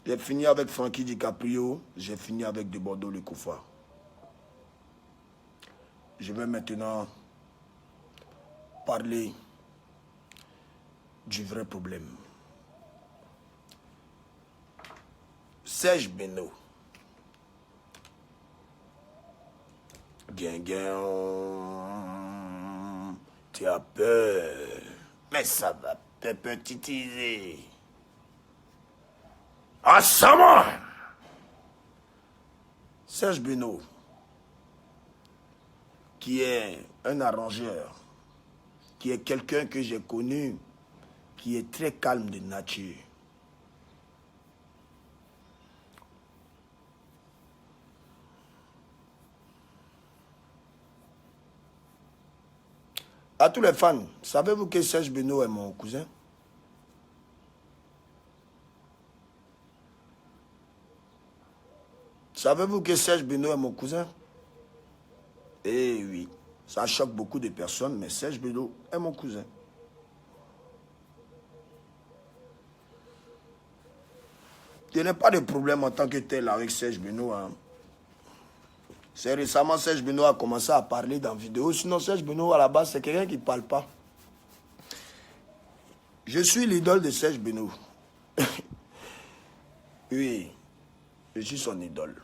Speaker 1: j'ai fini avec Frankie DiCaprio, j'ai fini avec De Bordeaux le Koufa. Je vais maintenant parler du vrai problème. Serge Beno. Tu as peur. Mais ça va te petitiser. Ah, ça va! Serge Beno, qui est un arrangeur, qui est quelqu'un que j'ai connu, qui est très calme de nature. À tous les fans, savez-vous que Serge Beno est mon cousin? Savez-vous que Serge Beno est mon cousin? Eh oui, ça choque beaucoup de personnes, mais Serge Beno est mon cousin. Je n'ai pas de problème en tant que tel avec Serge Beno. Hein. C'est récemment Serge Beno a commencé à parler dans la vidéo. Sinon, Serge Beno, à la base, c'est quelqu'un qui ne parle pas. Je suis l'idole de Serge Beno. Oui, je suis son idole.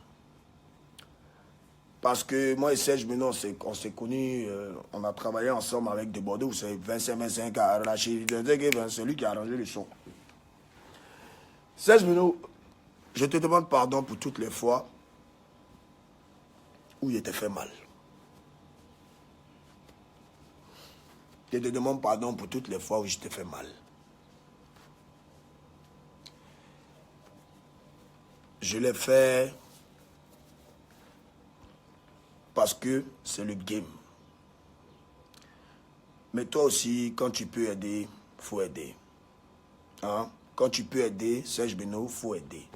Speaker 1: Parce que moi et Serge Beno, on s'est connus, on a travaillé ensemble avec De Bordeaux. C'est Vincent qui a arraché, c'est lui qui a arrangé le son. Serge Beno, je te demande pardon pour toutes les fois où je t'ai fait mal. Je te demande pardon pour toutes les fois où je t'ai fait mal. Je l'ai fait parce que c'est le game. Mais toi aussi, quand tu peux aider, il faut aider. Hein? Quand tu peux aider, Serge Beno, il faut aider.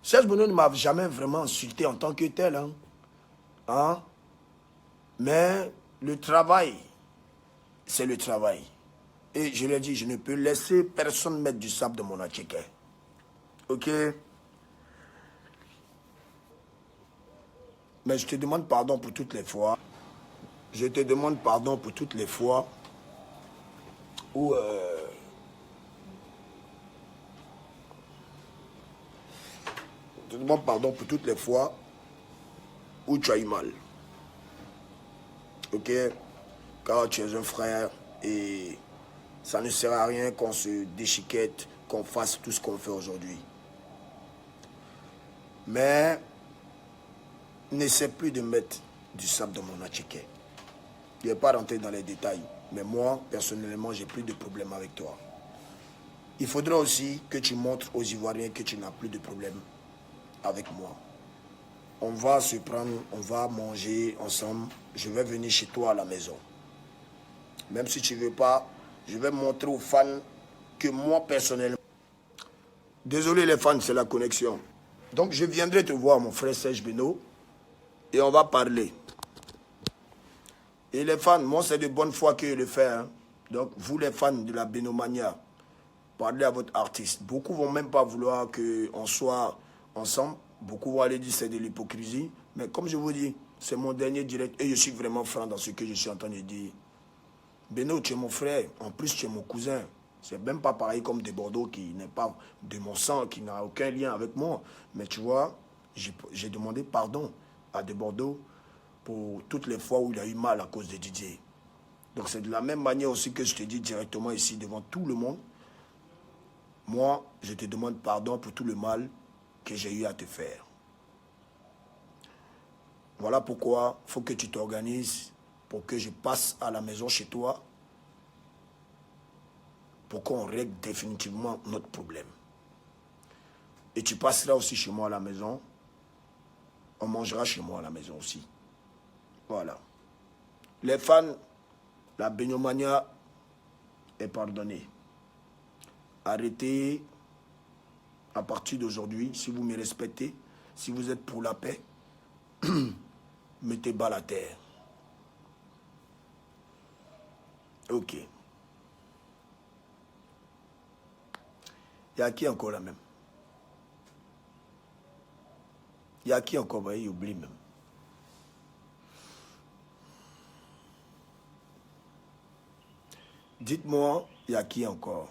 Speaker 1: Serge Beno ne m'a jamais vraiment insulté en tant que tel. Hein? Hein? Mais le travail, c'est le travail. Et je l'ai dit, je ne peux laisser personne mettre du sable dans mon attiqué. Ok? Mais je te demande pardon pour toutes les fois. Je te demande pardon pour toutes les fois où... je te demande pardon pour toutes les fois où tu as eu mal. Ok? Car tu es un frère et ça ne sert à rien qu'on se déchiquette, qu'on fasse tout ce qu'on fait aujourd'hui. Mais n'essaie plus de mettre du sable dans mon attiqué. Je ne vais pas rentrer dans les détails, mais moi, personnellement, j'ai plus de problème avec toi. Il faudra aussi que tu montres aux Ivoiriens que tu n'as plus de problème avec moi. On va se prendre, on va manger ensemble. Je vais venir chez toi à la maison. Même si tu ne veux pas, je vais montrer aux fans que moi, personnellement... Désolé les fans, c'est la connexion. Donc, je viendrai te voir, mon frère Serge Beno, et on va parler. Et les fans, moi, c'est de bonne foi que je le fais. Hein. Donc, vous, les fans de la Benomania, parlez à votre artiste. Beaucoup vont même pas vouloir qu'on soit ensemble. Beaucoup vont aller dire que c'est de l'hypocrisie. Mais comme je vous dis, c'est mon dernier direct. Et je suis vraiment franc dans ce que je suis en train de dire. Beno, tu es mon frère. En plus, tu es mon cousin. C'est même pas pareil comme de Bordeaux qui n'est pas de mon sang, qui n'a aucun lien avec moi. Mais tu vois, j'ai demandé pardon à de Bordeaux pour toutes les fois où il a eu mal à cause de Didier. Donc c'est de la même manière aussi que je te dis directement ici devant tout le monde. Moi, je te demande pardon pour tout le mal que j'ai eu à te faire. Voilà pourquoi il faut que tu t'organises pour que je passe à la maison chez toi pour qu'on règle définitivement notre problème. Et tu passeras aussi chez moi à la maison. On mangera chez moi à la maison aussi. Voilà. Les fans, la Benomania est pardonnée. Arrêtez à partir d'aujourd'hui, si vous me respectez, si vous êtes pour la paix, mettez bas la terre. Ok. Il y a qui encore là même? Il y a qui encore? Il oublie même. Dites-moi, il y a qui encore?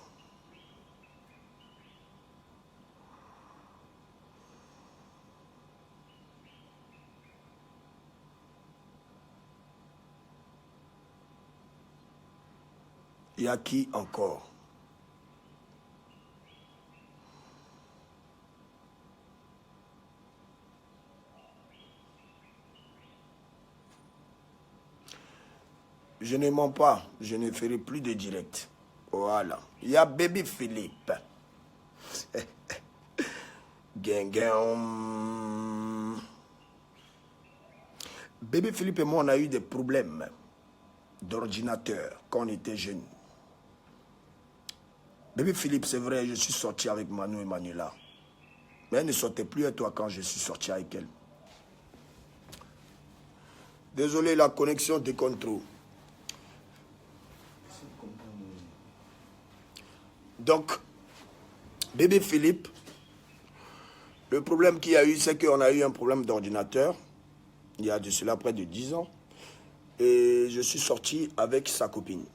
Speaker 1: Il y a qui encore? Je ne mens pas, je ne ferai plus de direct. Voilà. Il y a Baby Philippe. Baby Philippe et moi, on a eu des problèmes d'ordinateur quand on était jeunes. Baby Philippe, c'est vrai, je suis sorti avec Manu et Manuela. Mais elle ne sortait plus avec toi quand je suis sorti avec elle. Désolé, la connexion déconne trop. Donc, Bébé Philippe, le problème qu'il y a eu, c'est qu'on a eu un problème d'ordinateur, il y a de cela près de 10 ans, et je suis sorti avec sa copine.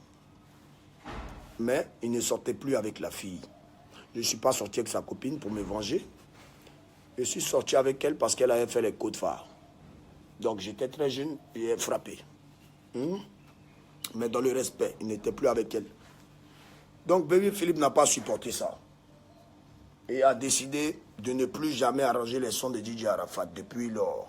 Speaker 1: Mais il ne sortait plus avec la fille. Je ne suis pas sorti avec sa copine pour me venger. Je suis sorti avec elle parce qu'elle avait fait les codes phares. Donc j'étais très jeune et frappé. Mais dans le respect, il n'était plus avec elle. Donc Bébé Philippe n'a pas supporté ça. Et a décidé de ne plus jamais arranger les sons de DJ Arafat depuis lors.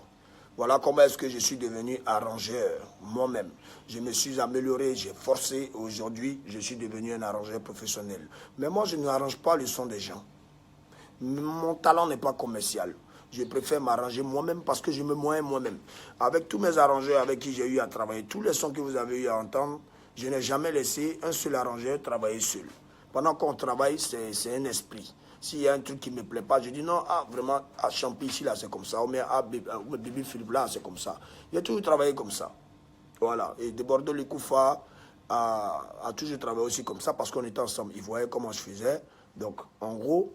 Speaker 1: Voilà comment est-ce que je suis devenu arrangeur moi-même. Je me suis amélioré, j'ai forcé. Aujourd'hui, je suis devenu un arrangeur professionnel. Mais moi, je n'arrange pas le son des gens. Mon talent n'est pas commercial. Je préfère m'arranger moi-même parce que je me moins moi-même. Avec tous mes arrangeurs avec qui j'ai eu à travailler, tous les sons que vous avez eu à entendre, je n'ai jamais laissé un seul arrangeur travailler seul. Pendant qu'on travaille, c'est un esprit. S'il y a un truc qui ne me plaît pas, je dis non, vraiment, à Champi, ici, là, c'est comme ça. Ou bien, Bibi Philippe, là, c'est comme ça. J'ai toujours travaillé comme ça. Voilà. Et de Bordeaux, les Koufa a toujours travaillé aussi comme ça parce qu'on était ensemble. Il voyait comment je faisais. Donc, en gros,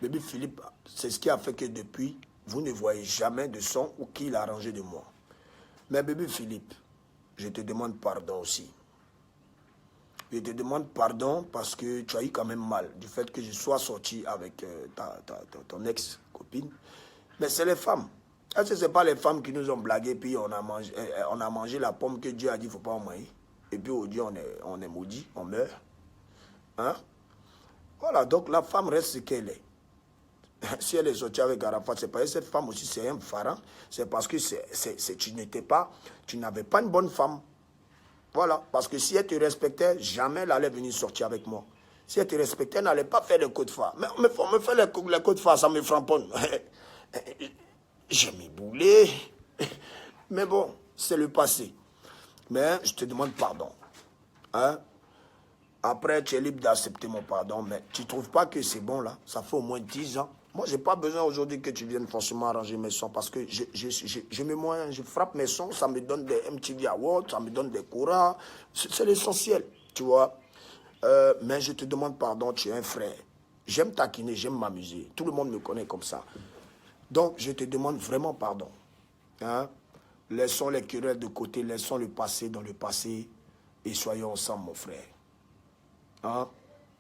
Speaker 1: Bibi Philippe, c'est ce qui a fait que depuis, vous ne voyez jamais de son ou qui l'a arrangé de moi. Mais Bibi Philippe, je te demande pardon aussi. Je te demande pardon parce que tu as eu quand même mal du fait que je sois sorti avec ton ex-copine. Mais c'est les femmes. Est-ce que ce n'est pas les femmes qui nous ont blagué puis on a mangé la pomme que Dieu a dit qu'il ne faut pas en manger. Et puis aujourd'hui, on est maudit, on meurt. Hein? Voilà, donc la femme reste ce qu'elle est. Si elle est sortie avec Arafat, c'est parce que cette femme aussi, c'est un pharaon. C'est parce que tu n'avais pas une bonne femme. Voilà, parce que si elle te respectait, jamais elle allait venir sortir avec moi. Si elle te respectait, elle n'allait pas faire les coups de phare. Mais on me fait les coups de phare, ça me framponne. J'ai mis boulet. Mais bon, c'est le passé. Mais je te demande pardon. Hein? Après, tu es libre d'accepter mon pardon, mais tu ne trouves pas que c'est bon là? Ça fait au moins 10 ans. Moi, je n'ai pas besoin aujourd'hui que tu viennes forcément arranger mes sons parce que je me moins, je frappe mes sons, ça me donne des MTV Awards, ça me donne des courants. C'est l'essentiel, tu vois. Mais je te demande pardon, tu es un frère. J'aime taquiner, j'aime m'amuser. Tout le monde me connaît comme ça. Donc, je te demande vraiment pardon. Hein? Laissons les querelles de côté, laissons le passé dans le passé et soyons ensemble, mon frère. Hein?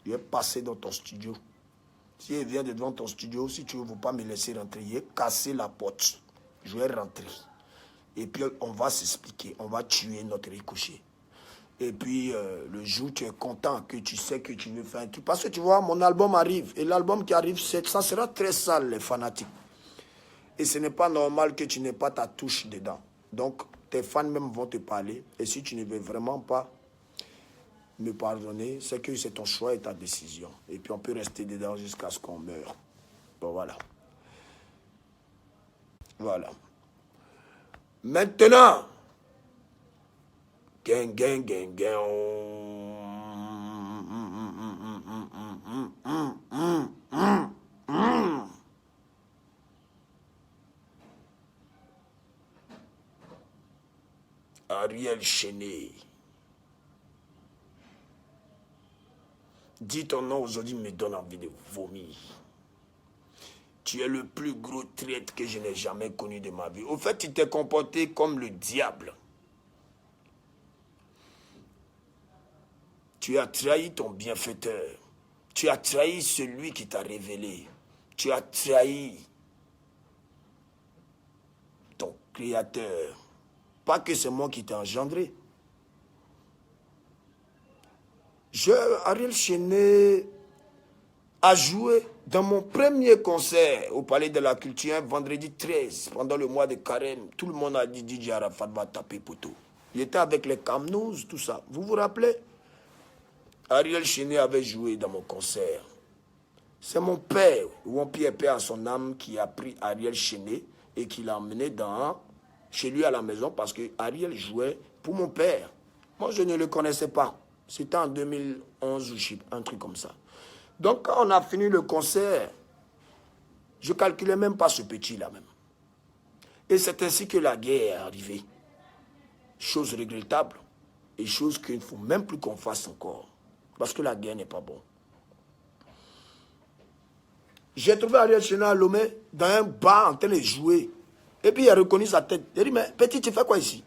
Speaker 1: Je vais passer dans ton studio. Si elle vient devant ton studio, si tu ne veux pas me laisser rentrer, il vais casser la porte. Je vais rentrer. Et puis, on va s'expliquer. On va tuer notre ricochet. Et puis, le jour où tu es content, que tu sais que tu veux faire un truc. Parce que tu vois, mon album arrive. Et l'album qui arrive, ça sera très sale, les fanatiques. Et ce n'est pas normal que tu n'aies pas ta touche dedans. Donc, tes fans même vont te parler. Et si tu ne veux vraiment pas me pardonner, c'est que c'est ton choix et ta décision. Et puis on peut rester dedans jusqu'à ce qu'on meure. Bon, voilà. Voilà. Maintenant, gang, gang, gang, gang. Ariel Chéné. Dis ton nom aujourd'hui me donne envie de vomir. Tu es le plus gros traître que je n'ai jamais connu de ma vie. Au fait, tu t'es comporté comme le diable. Tu as trahi ton bienfaiteur. Tu as trahi celui qui t'a révélé. Tu as trahi ton créateur. Pas que c'est moi qui t'ai engendré. Ariel Chéné a joué dans mon premier concert au Palais de la Culture, vendredi 13, pendant le mois de Carême. Tout le monde a dit DJ Arafat va taper poteau. Il était avec les Camnous, tout ça. Vous vous rappelez? Ariel Chéné avait joué dans mon concert. C'est mon père, Wampi Père à son âme, qui a pris Ariel Chéné et qui l'a emmené chez lui à la maison parce que Ariel jouait pour mon père. Moi, je ne le connaissais pas. C'était en 2011 ou un truc comme ça. Donc, quand on a fini le concert, je ne calculais même pas ce petit-là même. Et c'est ainsi que la guerre est arrivée. Chose regrettable et chose qu'il ne faut même plus qu'on fasse encore. Parce que la guerre n'est pas bonne. J'ai trouvé Ariel Chéné à Lomé dans un bar en train de jouer. Et puis il a reconnu sa tête. Il a dit, mais petit, tu fais quoi ici?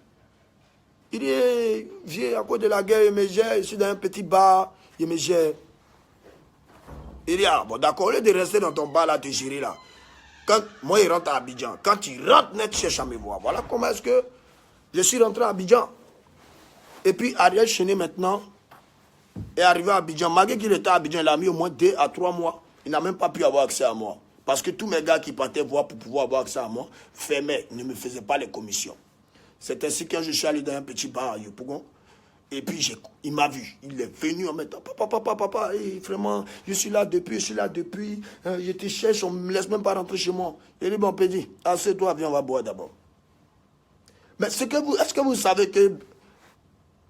Speaker 1: Il dit, viens à cause de la guerre, il me gère, je suis dans un petit bar, il me gère. Il dit, ah bon d'accord, au lieu de rester dans ton bar là, te gérer là. Quand moi il rentre à Abidjan, quand tu rentres net, tu cherches à me voir. Voilà comment est-ce que je suis rentré à Abidjan. Et puis Ariel Chéné maintenant est arrivé à Abidjan. Malgré qu'il était à Abidjan, il a mis au moins 2 à 3 mois. Il n'a même pas pu avoir accès à moi. Parce que tous mes gars qui partaient voir pour pouvoir avoir accès à moi, fermaient, ne me faisaient pas les commissions. C'est ainsi que je suis allé dans un petit bar à Yopougon. Et puis, il m'a vu. Il est venu en mettant, papa, vraiment, je suis là depuis, je te cherche, on ne me laisse même pas rentrer chez moi. Il dit, bon, Pédi, assieds-toi, viens, on va boire d'abord. Mais est-ce que vous savez que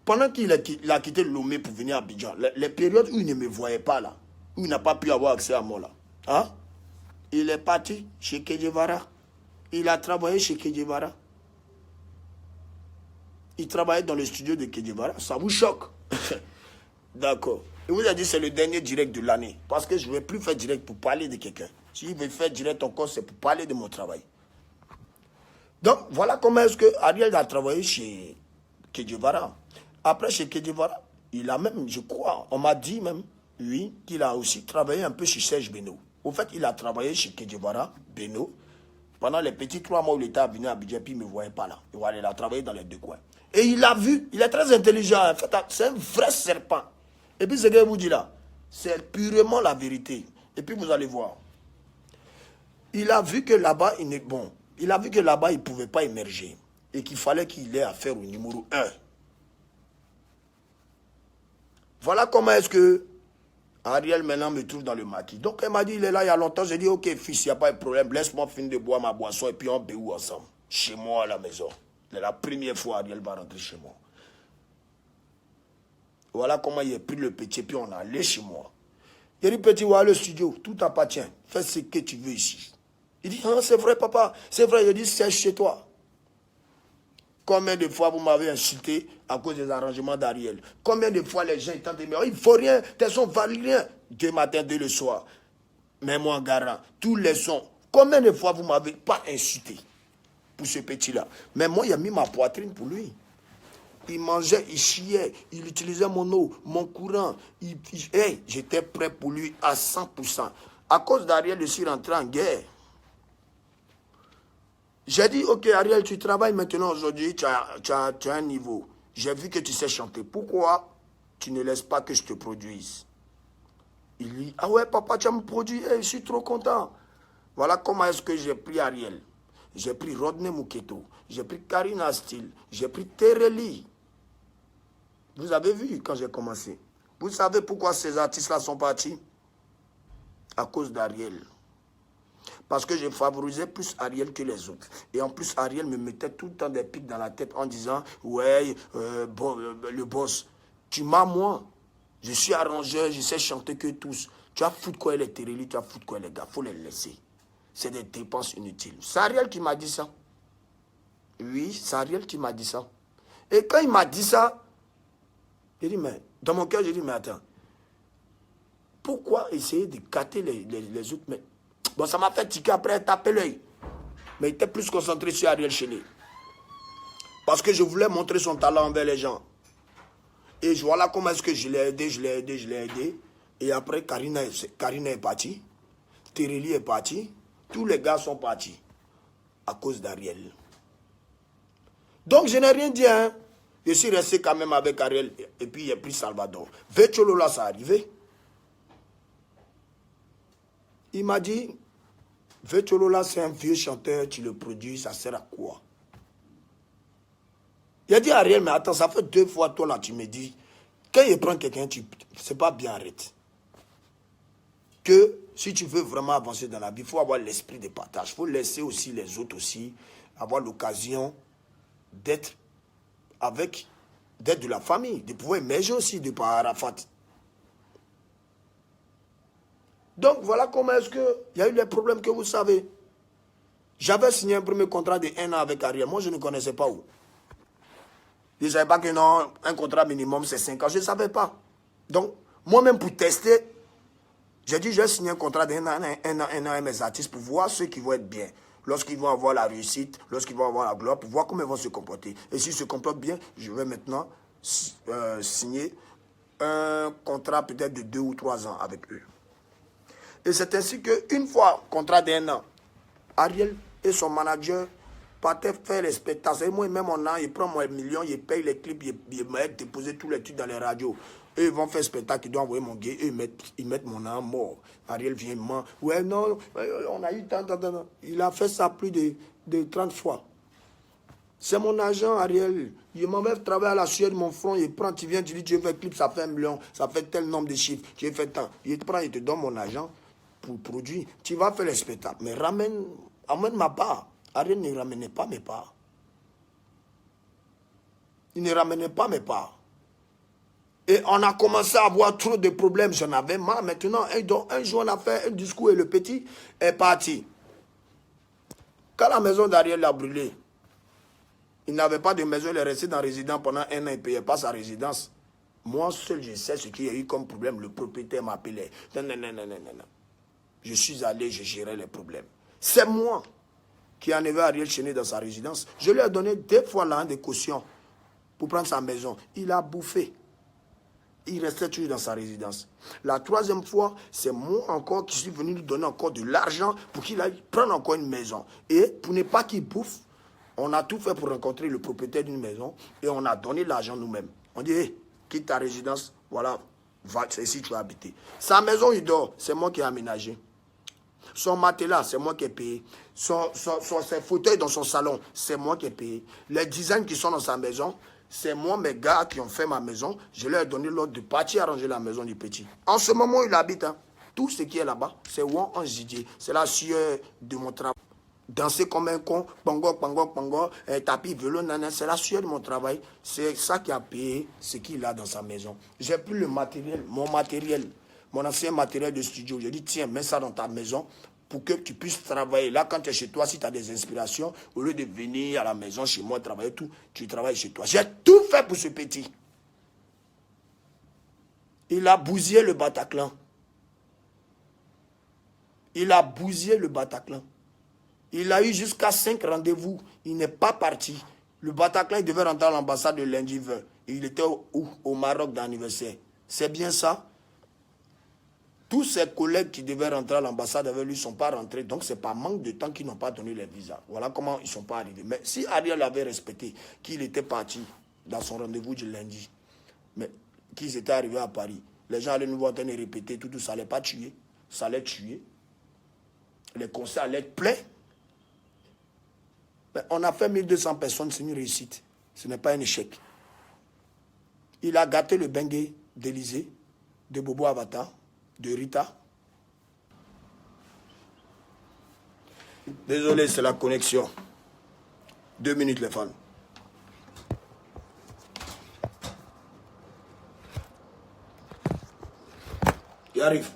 Speaker 1: pendant qu'il a quitté Lomé pour venir à Abidjan, les périodes où il ne me voyait pas là, où il n'a pas pu avoir accès à moi là, hein, il est parti chez Kedjevara. Il a travaillé chez Kedjevara. Il travaillait dans le studio de Kedjevara. Ça vous choque? D'accord. Il vous a dit que c'est le dernier direct de l'année. Parce que je ne vais plus faire direct pour parler de quelqu'un. Si je vais faire direct encore, c'est pour parler de mon travail. Donc, voilà comment est-ce que Ariel a travaillé chez Kedjevara. Après, chez Kedjevara, il a même, je crois, on m'a dit même, oui, qu'il a aussi travaillé un peu chez Serge Beno. Au fait, il a travaillé chez Kedjevara, Beno, pendant les petits 3 mois où il était venu à Abidjan, puis il ne me voyait pas là. Et voilà, il a travaillé dans les 2 coins. Et il a vu, il est très intelligent, en fait, c'est un vrai serpent. Et puis ce que je vous dis là, c'est purement la vérité. Et puis vous allez voir. Il a vu que là-bas, il n'est bon. Il a vu que là-bas, il ne pouvait pas émerger. Et qu'il fallait qu'il ait affaire au numéro 1. Voilà comment est-ce que Ariel maintenant me trouve dans le maquis. Donc elle m'a dit, il est là il y a longtemps. J'ai dit, ok fils, il n'y a pas de problème. Laisse-moi finir de boire ma boisson et puis on béou ensemble. Chez moi à la maison. C'est la première fois Ariel va rentrer chez moi. Voilà comment il a pris le petit, puis on est allé chez moi. Il dit, petit, voilà le studio, tout t'appartient. Fais ce que tu veux ici. Il dit, ah, c'est vrai, papa, c'est vrai. Je dis, c'est chez toi. Combien de fois vous m'avez insulté à cause des arrangements d'Ariel? Combien de fois les gens étant dit, mais il ne faut rien, tes sons valent rien. Dès matin, dès le soir. Mets-moi en garant. Tous les sons. Combien de fois vous ne m'avez pas insulté pour ce petit-là? Mais moi, il a mis ma poitrine pour lui. Il mangeait, il chiait, il utilisait mon eau, mon courant. Hey, j'étais prêt pour lui à 100%. À cause d'Ariel, je suis rentré en guerre. J'ai dit, ok Ariel, tu travailles maintenant aujourd'hui, tu as un niveau. J'ai vu que tu sais chanter. Pourquoi tu ne laisses pas que je te produise? Il dit, ah ouais papa, tu as me produit, hey, je suis trop content. Voilà comment est-ce que j'ai pris Ariel. J'ai pris Rodney Muketo, j'ai pris Karina Steele, j'ai pris Tereli. Vous avez vu quand j'ai commencé. Vous savez pourquoi ces artistes-là sont partis? À cause d'Ariel. Parce que je favorisais plus Ariel que les autres. Et en plus, Ariel me mettait tout le temps des pics dans la tête en disant, ouais, le boss, tu m'as moi. Je suis arrangeur, je sais chanter que tous. Tu as foutu quoi les Tereli, tu as foutu quoi les gars, il faut les laisser. C'est des dépenses inutiles. C'est Ariel qui m'a dit ça. Oui, c'est Ariel qui m'a dit ça. Et quand il m'a dit ça, j'ai dit, mais dans mon cœur, j'ai dit, mais attends, pourquoi essayer de gâter les autres? Mais, bon, ça m'a fait tiquer après taper l'œil. Mais il était plus concentré sur Ariel Chéné. Parce que je voulais montrer son talent envers les gens. Et voilà comment est-ce que je l'ai aidé. Et après, Karina est partie. Tereli est parti. Tous les gars sont partis. À cause d'Ariel. Donc, je n'ai rien dit, hein. Je suis resté quand même avec Ariel. Et puis, il a pris Salvador. Vecholola, ça arrivé. Il m'a dit, Vecholola, c'est un vieux chanteur, tu le produis, ça sert à quoi? Il a dit à Ariel, mais attends, ça fait 2 fois, toi, là, tu me dis, quand il prend quelqu'un, c'est pas bien, arrête. Que si tu veux vraiment avancer dans la vie, il faut avoir l'esprit de partage. Il faut laisser aussi les autres aussi avoir l'occasion d'être de la famille, de pouvoir émerger aussi de par Arafat. Donc, voilà comment est-ce qu'il y a eu les problèmes que vous savez. J'avais signé un premier contrat de 1 an avec Ariel. Moi, je ne connaissais pas où. Je ne savais pas que non, un contrat minimum, c'est 5 ans. Je ne savais pas. Donc, moi-même, pour tester, j'ai dit, je vais signer un contrat d'1 an, avec mes artistes pour voir ceux qui vont être bien. Lorsqu'ils vont avoir la réussite, lorsqu'ils vont avoir la gloire, pour voir comment ils vont se comporter. Et s'ils se comportent bien, je vais maintenant signer un contrat peut-être de 2 ou 3 ans avec eux. Et c'est ainsi qu'une fois, contrat d'1 an, Ariel et son manager partaient faire les spectacles. Et moi, même en an, il prend moi 1 million, il paye les clips, il m'a déposé tous les trucs dans les radios. Eux, ils vont faire spectacle, ils doivent envoyer mon gay, eux, ils mettent mon âme mort. Ariel vient, il ment. Ouais, non, on a eu tant. Il a fait ça plus de 30 fois. C'est mon agent, Ariel. Il m'envoie travailler à la sueur de mon front. Il prend, tu viens, tu dis, tu veux faire clip, ça fait 1 million, ça fait tel nombre de chiffres. Tu veux faire tant. Il te prend, il te donne mon agent pour produire. Tu vas faire les spectacles. Mais amène ma part. Ariel ne ramenait pas mes parts. Il ne ramenait pas mes parts. Et on a commencé à avoir trop de problèmes. J'en avais marre. Maintenant, un jour, on a fait un discours et le petit est parti. Quand la maison d'Ariel a brûlé, il n'avait pas de maison, il est resté dans la résidence pendant 1 an, il ne payait pas sa résidence. Moi seul, je sais ce qu'il y a eu comme problème. Le propriétaire m'appelait. Non. Je suis allé, je gérais les problèmes. C'est moi qui en avait Ariel Chéné dans sa résidence. Je lui ai donné 2 fois l'an de caution pour prendre sa maison. Il a bouffé. Il restait toujours dans sa résidence. La 3e fois, c'est moi encore qui suis venu lui donner encore de l'argent pour qu'il aille prendre encore une maison. Et pour ne pas qu'il bouffe, on a tout fait pour rencontrer le propriétaire d'une maison et on a donné l'argent nous-mêmes. On dit, hey, quitte ta résidence, voilà, va, c'est ici que tu vas habiter. Sa maison, il dort, c'est moi qui ai aménagé. Son matelas, c'est moi qui ai payé. Ses fauteuils dans son salon, c'est moi qui ai payé. Les designs qui sont dans sa maison, c'est moi, mes gars qui ont fait ma maison. Je leur ai donné l'ordre de partir arranger la maison du petit. En ce moment, il habite. Hein. Tout ce qui est là-bas, c'est Wan Anzidier. C'est la sueur de mon travail. Danser comme un con, pango, tapis, vélo, nana, c'est la sueur de mon travail. C'est ça qui a payé ce qu'il a dans sa maison. J'ai pris le matériel, mon ancien matériel de studio. J'ai dit, tiens, mets ça dans ta maison pour que tu puisses travailler. Là, quand tu es chez toi, si tu as des inspirations, au lieu de venir à la maison, chez moi, travailler tout, tu travailles chez toi. J'ai tout fait pour ce petit. Il a bousillé le Bataclan. Il a bousillé le Bataclan. Il a eu jusqu'à 5 rendez-vous. Il n'est pas parti. Le Bataclan, il devait rentrer à l'ambassade de lundi. Il était au Maroc d'anniversaire. C'est bien ça? Tous ses collègues qui devaient rentrer à l'ambassade avec lui ne sont pas rentrés. Donc, ce n'est pas manque de temps qu'ils n'ont pas donné les visas. Voilà comment ils ne sont pas arrivés. Mais si Ariel avait respecté qu'il était parti dans son rendez-vous du lundi, mais qu'ils étaient arrivés à Paris, les gens allaient nous voir en train de répéter tout, ça n'allait pas tuer. Ça allait tuer. Les concerts allaient être pleins. Mais on a fait 1200 personnes, c'est une réussite. Ce n'est pas un échec. Il a gâté le bengue d'Élysée, de Bobo Avatar, de Rita. Désolé, c'est la connexion. 2 minutes, les fans. Il arrive.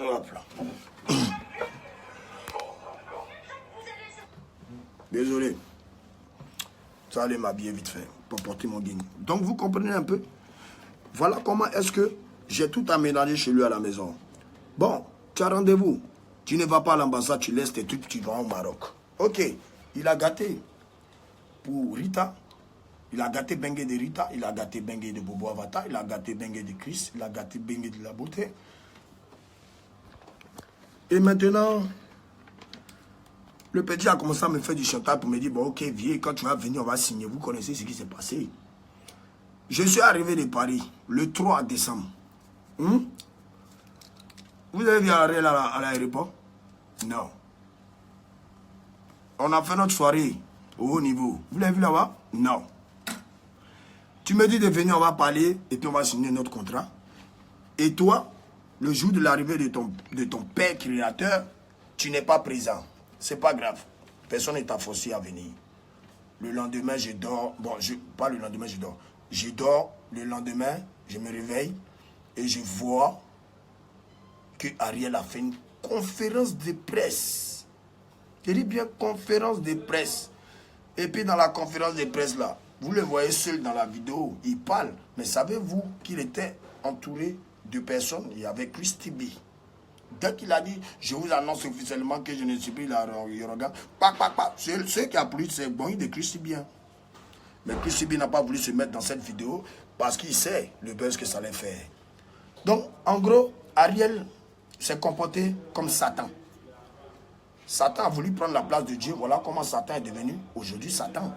Speaker 1: Hop là. Désolé. Ça allait m'habiller vite fait pour porter mon guigne. Donc vous comprenez un peu. Voilà comment est-ce que j'ai tout aménagé chez lui à la maison. Bon, tu as rendez-vous. Tu ne vas pas à l'ambassade, tu laisses tes trucs, tu vas au Maroc. Ok, il a gâté pour Rita. Il a gâté Bengue de Rita, il a gâté Bengue de Bobo Avatar, il a gâté Bengue de Chris, il a gâté Bengue de la beauté. Et maintenant, le petit a commencé à me faire du chantage pour me dire, bon ok, viens, quand tu vas venir, on va signer. Vous connaissez ce qui s'est passé. Je suis arrivé de Paris le 3 décembre. Vous avez vu Ariel à l'aéroport? Non. On a fait notre soirée au haut niveau. Vous l'avez vu là-bas? Non. Tu me dis de venir, on va parler et puis on va signer notre contrat. Et toi, le jour de l'arrivée de ton père créateur, tu n'es pas présent. C'est pas grave. Personne n'est forcé à venir. Le lendemain, je dors. Bon, pas le lendemain, je dors. Je dors. Le lendemain, je me réveille et je vois que Ariel a fait une conférence de presse. Je dis bien conférence de presse. Et puis dans la conférence de presse là, Vous le voyez seul dans la vidéo, il parle. Mais savez-vous qu'il était entouré de personnes? Il y avait Christy B. Dès qu'il a dit, je vous annonce officiellement que je ne suis plus la Yorogan, ceux qui applaudissent, c'est bon, de Christy B. Mais Christy B n'a pas voulu se mettre dans cette vidéo parce qu'il sait le buzz que ça allait faire. Donc, en gros, Ariel s'est comporté comme Satan. Satan a voulu prendre la place de Dieu. Voilà comment Satan est devenu aujourd'hui Satan.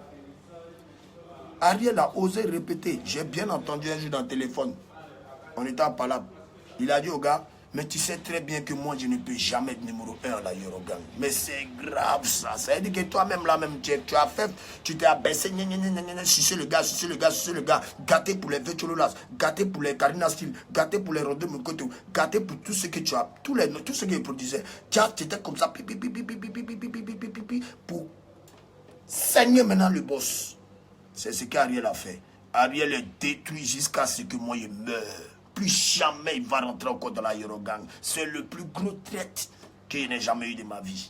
Speaker 1: Ariel a osé répéter. J'ai bien entendu un jour dans le téléphone. On était en palabre. Il a dit au gars, mais tu sais très bien que moi, je ne peux jamais être numéro 1 à la Yorogan. Mais c'est grave ça. Ça veut dire que toi-même, là même, tu as fait, tu t'es abaissé, sucer le gars, gâté pour les Vechololas, gâté pour les Karina Steel, gâté pour les Rodé Mukoto, gâté pour tout ce que tu as, tout ce qu'ils produisaient. Tu étais comme ça, pour saigner maintenant le boss. C'est ce qu'Ariel a fait. Ariel est détruit jusqu'à ce que moi, je meure. Plus jamais il va rentrer encore dans la Yorogan. C'est le plus gros traite que je n'ai jamais eu de ma vie.